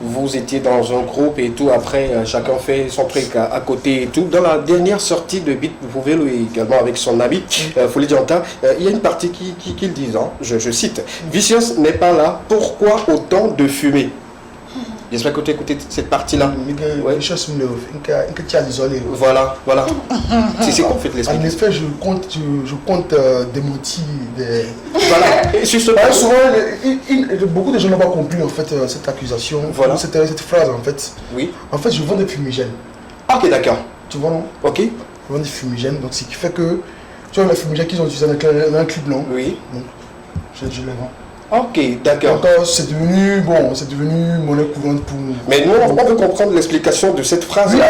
vous étiez dans un groupe et tout, après chacun fait son truc à côté et tout. Dans la dernière sortie de Beat Popo Vélo et également avec son ami Folie Dianta, il y a une partie qui dit, je cite, Vicious n'est pas là, pourquoi autant de fumée? J'espère que tu as écouté cette partie-là. Voilà. C'est qu'on fait l'explication. En effet, je compte démentir des... Voilà. Et justement, souvent, beaucoup de gens n'ont pas compris en fait cette accusation, cette phrase en fait. Oui. En fait, je vends des fumigènes. Ok, d'accord. Tu vois non? Ok. Je vends des fumigènes, donc ce qui fait que tu vois les fumigènes qu'ils ont utilisés dans un clip blanc. Oui. Donc, je les vends. Ok, d'accord. Donc c'est devenu monnaie courante pour nous. Mais nous, on peut comprendre l'explication de cette phrase. Oui,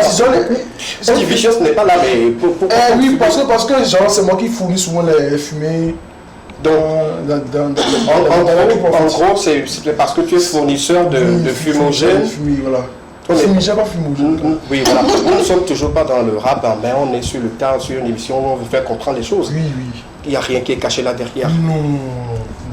Vicious n'est pas là, mais pourquoi oui, parce que genre, c'est moi qui fournis souvent les fumées. En gros, c'est parce que tu es fournisseur de fumogènes. Voilà. J'ai pas filmé aujourd'hui. Oui, voilà. Nous ne sommes toujours pas dans le rap, hein, mais on est sur le tas, sur une émission où on veut faire comprendre les choses. Oui, oui. Il n'y a rien qui est caché là derrière. Non.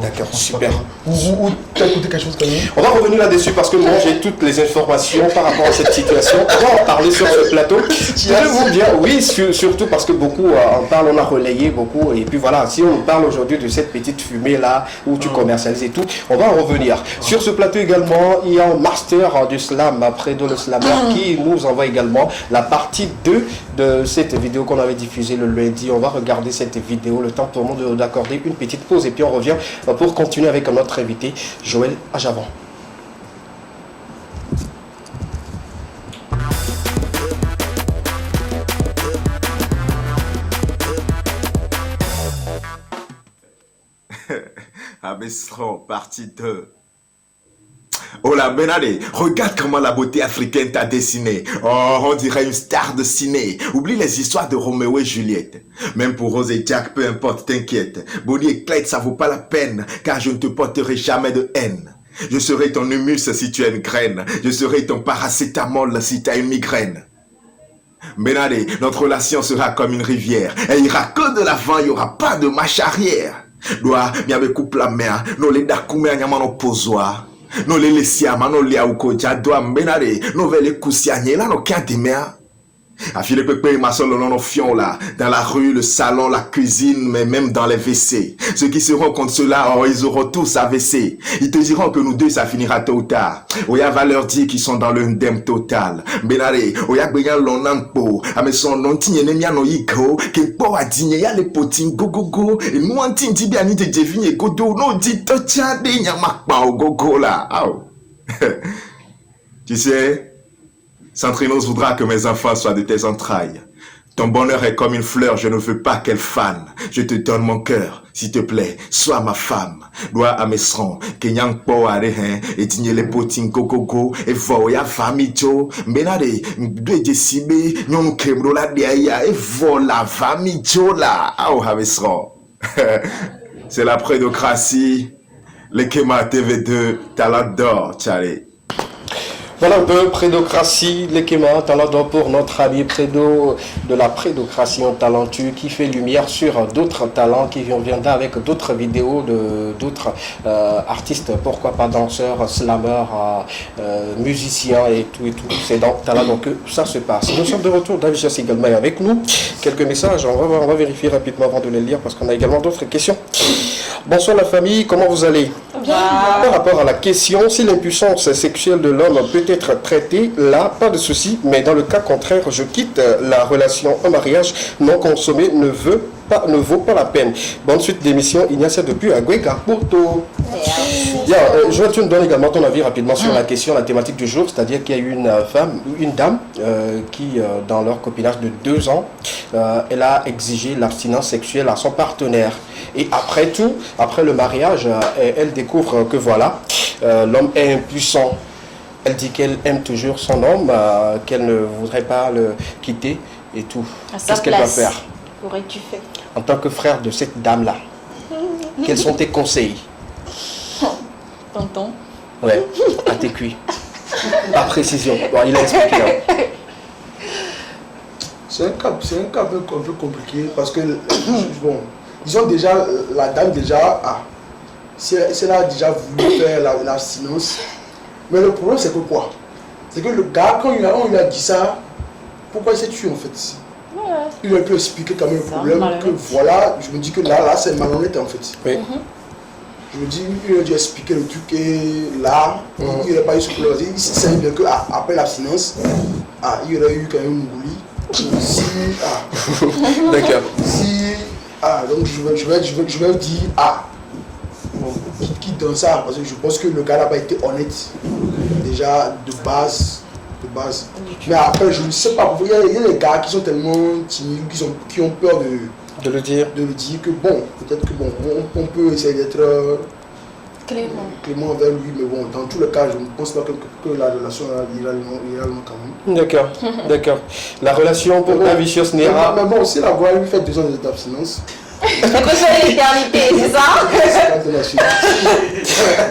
D'accord, super. Ou tu as écouté quelque chose quand même? On va revenir là-dessus parce que moi j'ai toutes les informations par rapport à cette situation. On va en parler sur ce plateau. Je vais vous dire, oui, surtout parce que beaucoup en parlent, on a relayé beaucoup. Et puis voilà, si on parle aujourd'hui de cette petite fumée là où tu commercialises et tout, on va en revenir. Sur ce plateau également, il y a un master du slam, Predo le slammer, qui nous envoie également la partie 2 de cette vidéo qu'on avait diffusée le lundi. On va regarder cette vidéo, le temps pour nous d'accorder une petite pause et puis on revient pour continuer avec notre invité, Joël Ajavon. Abesron, partie 2. Oh la Benade, regarde comment la beauté africaine t'a dessiné. Oh, on dirait une star de ciné. Oublie les histoires de Roméo et Juliette. Même pour Rose et Jack, peu importe, t'inquiète. Bonnie et Clyde, ça vaut pas la peine, car je ne te porterai jamais de haine. Je serai ton humus si tu as une graine. Je serai ton paracétamol si tu as une migraine. Benade, notre relation sera comme une rivière. Elle ira que de l'avant, il n'y aura pas de marche arrière. Doa, miabe coupe la mer, no le dakume anyamano pozoa. No le lesiama, no le auko doa mbenare, no vele kusianye, la no kiantimea. Affile pepe ma solo non fion là, dans la rue, le salon, la cuisine, mais même dans les WC. Ceux qui seront contre cela, oh, ils auront tous AVC. Ils te diront que nous deux, ça finira tôt ou tard. Oya va leur dire qu'ils sont dans le ndem total. Benare, oya gbeyan lonanpo, ame son non tinye nemia no yiko, kenpo a dinye ya le potin go go go, et nous en tin di biani de devine godo, no di tocha de nyamakpa o go go là. Tu sais, Centrinos voudra que mes enfants soient de tes entrailles. Ton bonheur est comme une fleur, je ne veux pas qu'elle fane. Je te donne mon cœur, s'il te plaît, sois ma femme. Doa à mes srons, kenyang po arehin, et tigne les potins gogogo, et voya famijo, benade, de décibé, nyon kemro la deaya, et vola famijo la. Au havesron. C'est la prédocratie, les Kema TV2, talent d'or, tchale. Voilà un peu prédocratie, l'équema, talent d'or pour notre ami Prédo de la prédocratie en talentueux qui fait lumière sur d'autres talents qui viendra avec d'autres vidéos de d'autres artistes, pourquoi pas danseurs, slammers, musiciens et tout. C'est dans talent donc que ça se passe. Nous sommes de retour, David Chasse également est avec nous. Quelques messages, on va vérifier rapidement avant de les lire parce qu'on a également d'autres questions. Bonsoir la famille, comment vous allez? Bien. Par rapport à la question, si l'impuissance sexuelle de l'homme peut être traitée, là, pas de souci, mais dans le cas contraire, je quitte la relation, un mariage non consommé ne vaut pas la peine. Bonne suite d'émission, Ignacia depuis Aguega, Porto. Je veux que tu nous donnes également ton avis rapidement sur la question, la thématique du jour, c'est-à-dire qu'il y a eu une dame qui, dans leur copinage de 2 ans, elle a exigé l'abstinence sexuelle à son partenaire. Et après tout, après le mariage, elle découvre que voilà, l'homme est impuissant. Elle dit qu'elle aime toujours son homme, qu'elle ne voudrait pas le quitter et tout. Qu'est-ce qu'elle va faire? Qu'aurais-tu fait? En tant que frère de cette dame-là, quels sont tes conseils? Tonton. Ouais, à tes cuits. Par précision. Bon, il a expliqué. Hein. C'est un cas un peu compliqué parce que, bon, disons déjà, la dame déjà si elle a déjà voulu faire l'abstinence, mais le problème c'est que quoi? C'est que le gars, quand on lui a dit ça, pourquoi il s'est tué en fait? Ouais. Il aurait pu expliquer quand même le problème, que voilà, je me dis que là c'est malhonnête en fait. Oui. Je me dis, il a dû expliquer le truc et là, il n'a pas eu ce problème. Il sait bien qu'après l'abstinence, il y aurait eu quand même une boulie. D'accord. Donc je vais dire, bon, quitte dans ça, parce que je pense que le gars n'a pas été honnête, déjà de base. Mais après, je ne sais pas, il y a des gars qui sont tellement timides, qui ont peur de le dire que bon, peut-être que bon, on peut essayer d'être clément envers lui, mais bon, dans tous les cas, je ne pense pas que la relation ira loin quand même. D'accord. La relation pour la vicieuse n'ira. Mais bon, si la voix lui fait 2 ans d'abstinence, C'est besoin de l'éternité, c'est ça?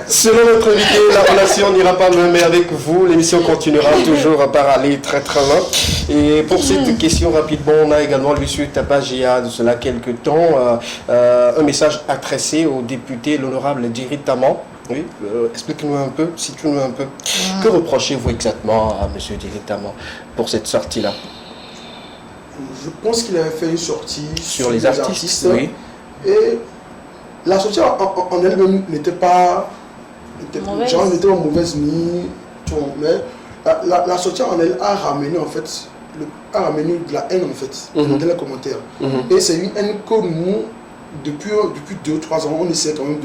Selon notre invité, la relation n'ira pas mieux, mais avec vous, l'émission continuera toujours par aller très très loin. Et pour cette question rapidement, on a également lu sur ta page il y a de cela quelques temps un message adressé au député, l'honorable Diritamant. Oui, explique-nous un peu, situe-nous un peu. Que reprochez-vous exactement à M. Diritamant pour cette sortie-là? Je pense qu'il avait fait une sortie sur les artistes, oui. Et la sortie en elle-même n'était pas mauvaise ni tout, mais la sortie en elle a ramené en fait de la haine en fait dans les commentaires. Et c'est une haine que nous, depuis 2-3 ans, on essaie quand même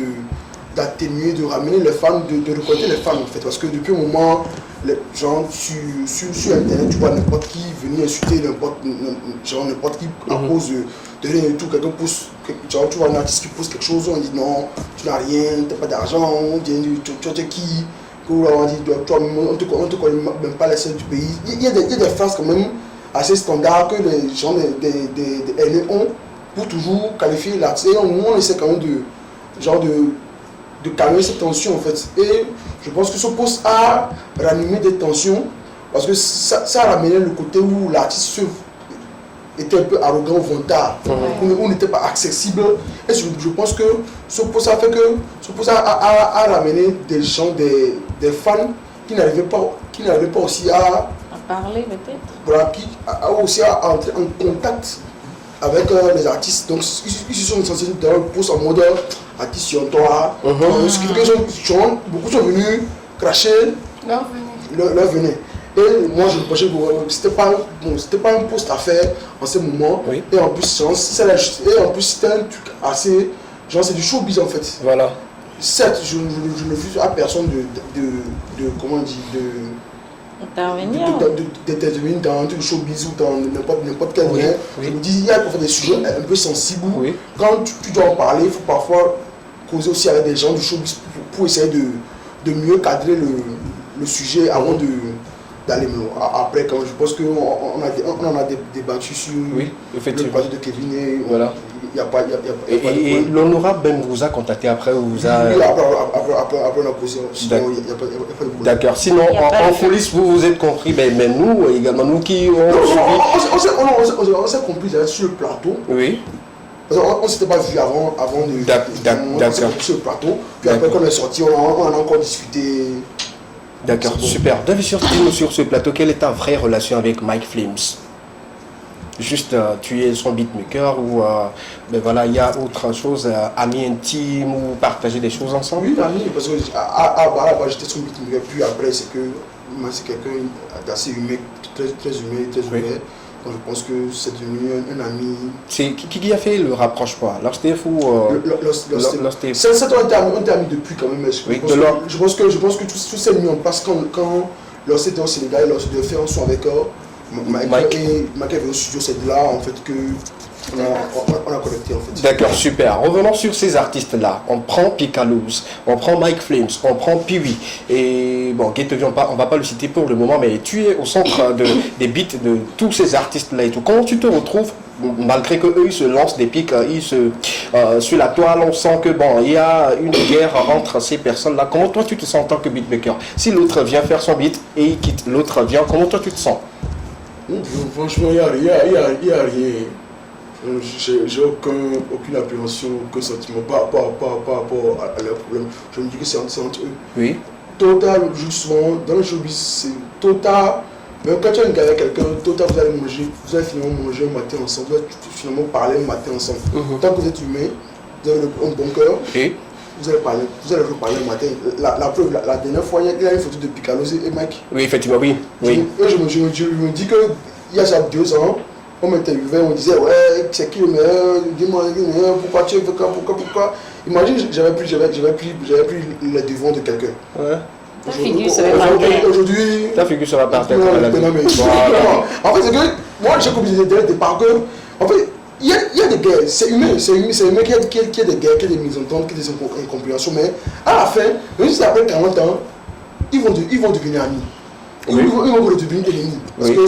d'atténuer, de ramener les fans, de récolter les fans en fait, parce que depuis un moment, les gens sur internet, tu vois n'importe qui venir insulter n'importe qui à cause de rien et tout, quelqu'un pousse, genre tu vois un artiste qui pousse quelque chose, on dit non, tu n'as rien, tu n'as pas d'argent, on dit tu es qui, on dit toi on te connaît même pas les scènes du pays. Il y a des phrases quand même assez standards que les gens des haineux ont pour toujours qualifier l'artiste. Et on essaie quand même de calmer cette tension en fait. Et je pense que ce poste a ranimé des tensions parce que ça a ramené le côté où l'artiste était un peu arrogant, vantard, où n'était pas accessible. Et je pense que ce poste a fait que ce poste a ramené des gens, des fans qui n'arrivaient pas aussi à parler peut-être. Voilà, qui a aussi à entrer en contact avec les artistes. Donc ils se sont sentis dans le poste en mode artiste sur toi. Beaucoup sont venus cracher leur venin. Et moi je pensais que c'était pas un poste à faire en ce moment. Oui. Et en plus c'était un truc assez genre c'est du showbiz en fait. Voilà. Certes, je ne refuse à personne de comment on dit d'intervenir dans le showbiz ou dans n'importe quel moyen. Je me dis, il y a des sujets un peu sensibles. Oui. Quand tu dois en parler, il faut parfois causer aussi avec des gens du showbiz pour essayer de mieux cadrer le sujet avant d'aller après. Quand je pense qu'on en a débattu sur le projet de Kevin et voilà. Et l'honorable Ben vous a contacté après ou vous a... Oui, après on a posé, sinon il n'y a pas de problème. D'accord, sinon en coulisses vous êtes compris, mais nous également, nous qui on s'est compris sur le plateau. Oui. Parce qu'on ne s'était pas vu avant de... D'accord. Sur le plateau, puis après quand on est sorti, on en a encore discuté. D'accord, super. David, dis-nous sur ce plateau, quelle est ta vraie relation avec Mike Flames? Juste, tu es son beatmaker ou ben voilà, il y a autre chose, ami intime ou partager des choses ensemble? Oui, ami, parce que j'étais son beatmaker, puis après c'est quelqu'un d'assez humain, très humain, très ouvert. Donc je pense que c'est devenu un ami. C'est qui a fait le rapprochement? L'Ostef ou l'Ostef? C'est on était amis depuis quand même. Je pense que tout s'est mis en place quand l'Ostef était au Sénégal, l'Ostef devait faire un son avec Mike est venu au studio, c'est de là en fait que on a connecté en fait. D'accord, super. Revenons sur ces artistes-là. On prend Picalouz, on prend Mike Flames, on prend Piwi. Et bon, on va pas le citer pour le moment, mais tu es au centre des beats de tous ces artistes-là et tout. Comment tu te retrouves, malgré qu'eux ils se lancent des pics, sur la toile, on sent que bon, il y a une guerre entre ces personnes-là. Comment toi tu te sens en tant que beatmaker? Si l'autre vient faire son beat et il quitte, l'autre vient, comment toi tu te sens? Franchement, il n'y a rien. J'ai aucune appréhension, aucun sentiment par rapport à leurs problèmes. Je me dis que c'est entre eux. Oui. Total, justement, dans le showbiz, c'est total. Même quand tu as une galère avec quelqu'un, total, vous allez finalement manger un matin ensemble, vous allez finalement parler un matin ensemble. Tant que vous êtes humain, vous avez un bon cœur. Et vous allez parler un matin. La preuve, la dernière fois, il y a une photo de Picalouz et Mike. Oui, effectivement, oui. Et je me dis qu'il y a déjà 2 ans, on m'interviewait, on disait ouais, c'est qui le meilleur, dis-moi, pourquoi tu veux pourquoi. Imagine, j'avais pris les devants de quelqu'un. Ouais. Ta figure serait par terre. Aujourd'hui. Ta figure sera par terre. En fait, c'est que moi j'ai compris dès le départ que, en fait, il y a des guerres, c'est humain qu'il y a des guerres, qu'il y a des mésententes, qu'il y a des incompréhensions, mais à la fin, même si après 40 ans, ils vont devenir amis. Ils vont devenir ennemis. Parce que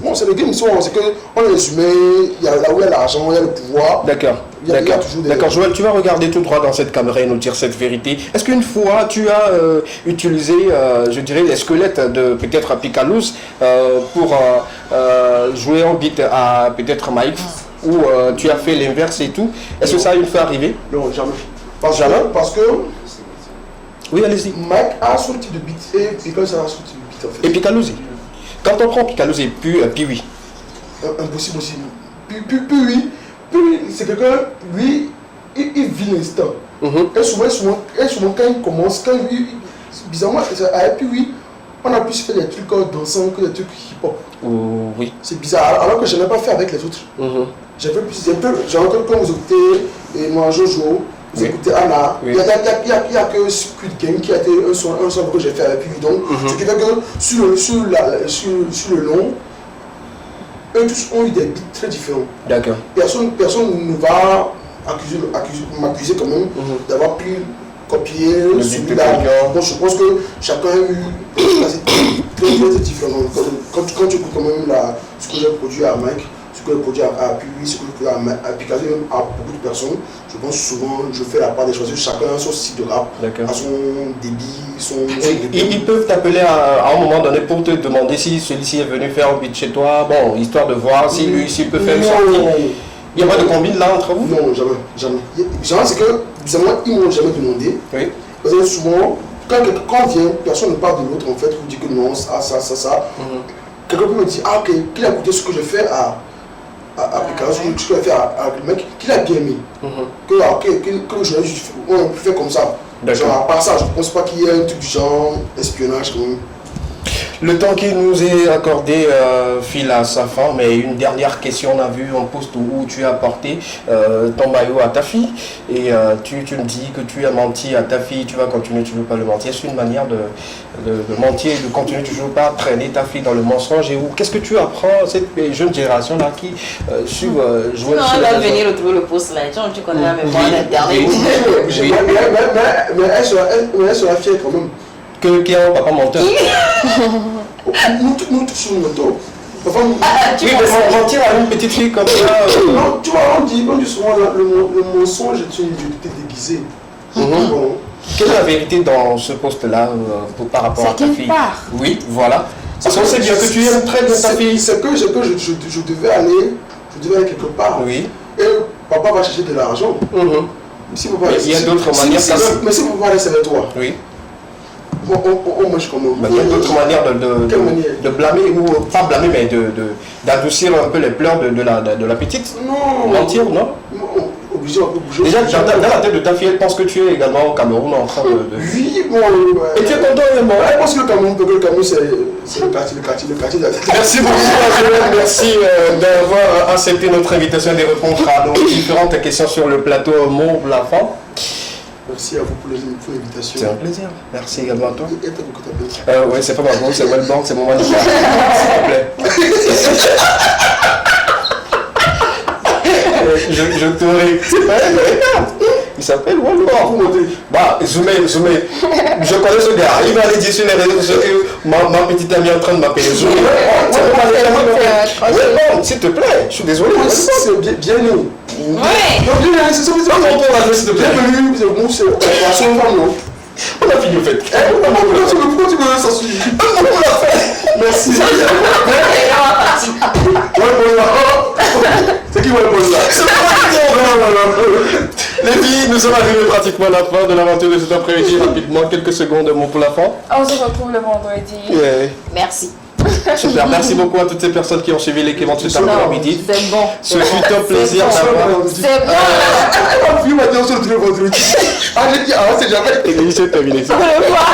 Bon, c'est le game, c'est qu'on est les humains, il y a là où il y a l'argent, il y a le pouvoir. D'accord. D'accord, Joël, tu vas regarder tout droit dans cette caméra et nous dire cette vérité. Est-ce qu'une fois tu as utilisé, je dirais, les squelettes de peut-être Picaloos pour jouer en beat à peut-être Mike, ou tu as fait l'inverse et tout? Est-ce que ça a une fois arrivé? Non, jamais. Parce que oui, allez-y. Mike a son type de beat et Picaloos a son type de beat en fait. Et Picaloos, quand on prend Picaloos et puis oui. Impossible aussi. Puis oui, c'est quelqu'un, lui, il vit l'instant. Et souvent, quand il commence, bizarrement, puis oui, on a plus fait des trucs dansants que des trucs hip-hop. Oui. C'est bizarre, alors que je n'ai pas fait avec les autres. J'ai fait plus, j'ai encore quand vous écoutez, et moi, Jojo, vous écoutez Anna, il n'y a que Squid Game qui a été un son que j'ai fait avec lui. Donc, ce qui fait que sur le long, eux tous ont eu des beats très différents. D'accord. Personne ne va m'accuser quand même d'avoir pu copier celui-là. Donc je pense que chacun a eu très différent. Quand tu écoutes quand même ce que j'ai produit à Mike, ce que j'ai produit à Puis, ce que j'ai produit à Picasio, même à beaucoup de personnes, je pense souvent je fais la part des choses. Chacun a son style de rap, a son débit, son... Ils peuvent t'appeler à un moment donné pour te demander si celui-ci est venu faire un beat chez toi, bon, histoire de voir si lui, s'il peut faire une sortie. Il n'y a pas de combine là entre vous? Non, jamais. Jamais, c'est que, bizarrement, ils ne m'ont jamais demandé. Oui. Parce que souvent, quand on vient, personne ne parle de l'autre, en fait, vous dit que non, ça. Quelqu'un peut me dire, ah ok, qu'il a écouté ce que je fais à Picasio, ce que je fais à le mec, qu'il a bien mis. Que je on peut faire comme ça. Genre, à part ça, je ne pense pas qu'il y ait un truc du genre espionnage quand même. Le temps qui nous est accordé file à sa fin, mais une dernière question, on a vu un post où tu as porté ton maillot à ta fille et tu me dis que tu as menti à ta fille, tu vas continuer, tu ne veux pas le mentir. C'est une manière de mentir et de continuer toujours pas traîner ta fille dans le mensonge. Et qu'est-ce que tu apprends à cette jeune génération-là qui suit jouer sur les réseaux? Venir retrouver le post là, tu connais la mémoire d'Internet. Mais elle sera fière quand même. Qui est un papa menteur. Nous tous sommes menteurs. Oui, mais mentir à une petite fille comme ça. Non, tu vois, on dit souvent le mensonge est une vérité déguisée. Quelle est la vérité dans ce poste-là par rapport à ta fille? Oui, voilà. Parce qu'on sait bien que tu aimes très bien ta fille. C'est que je devais aller quelque part. Oui. Et papa va chercher de l'argent. Il y a d'autres manières. Mais si papa laisse avec toi. Oui. On mange comment? Il y a d'autres manières de blâmer, ou pas blâmer, mais d'adoucir un peu les pleurs de la petite. Non. Mentir, non? Obligé. Déjà, dans la tête de ta fille, elle pense que tu es également au Cameroun en train de... Oui, bon... Et tu es content également? Elle pense que le Cameroun, c'est le quartier de la tête. Merci beaucoup, Joël. Merci d'avoir accepté notre invitation et de répondre à nos différentes questions sur le plateau Mon Plafond. Merci à vous pour l'invitation. C'est un plaisir. Merci également à toi. Et t'as beaucoup t'appelles? Oui, c'est pas ma voix, c'est Wellbank, c'est mon manager. S'il te plaît. Je te il s'appelle Wellbank. Bah, Zoumé. Je connais ce gars. Il va aller dire sur les réseaux sociaux que ma petite amie est en train de m'appeler Zoumé. Wellbank, s'il te plaît. Je suis désolé. C'est bien nous. Oui. C'est ça, s'il te plaît. Bienvenue, c'est on a fini au fait. Pourquoi tu me laisses en suivi? Merci. C'est qui Wellboss là? Les filles, nous sommes arrivés pratiquement à la fin de l'aventure de cet après-midi. Rapidement, quelques secondes, mon Plafond. On se retrouve le vendredi. Merci. Super, merci beaucoup à toutes ces personnes qui ont suivi l'équipe de cet après-midi. C'est bon. Ce fut un plaisir d'avoir. C'est bon. Elle m'a dit on se retrouve le vendredi. Ah, j'ai dit, c'est jamais. Et l'émission est terminée. Au revoir.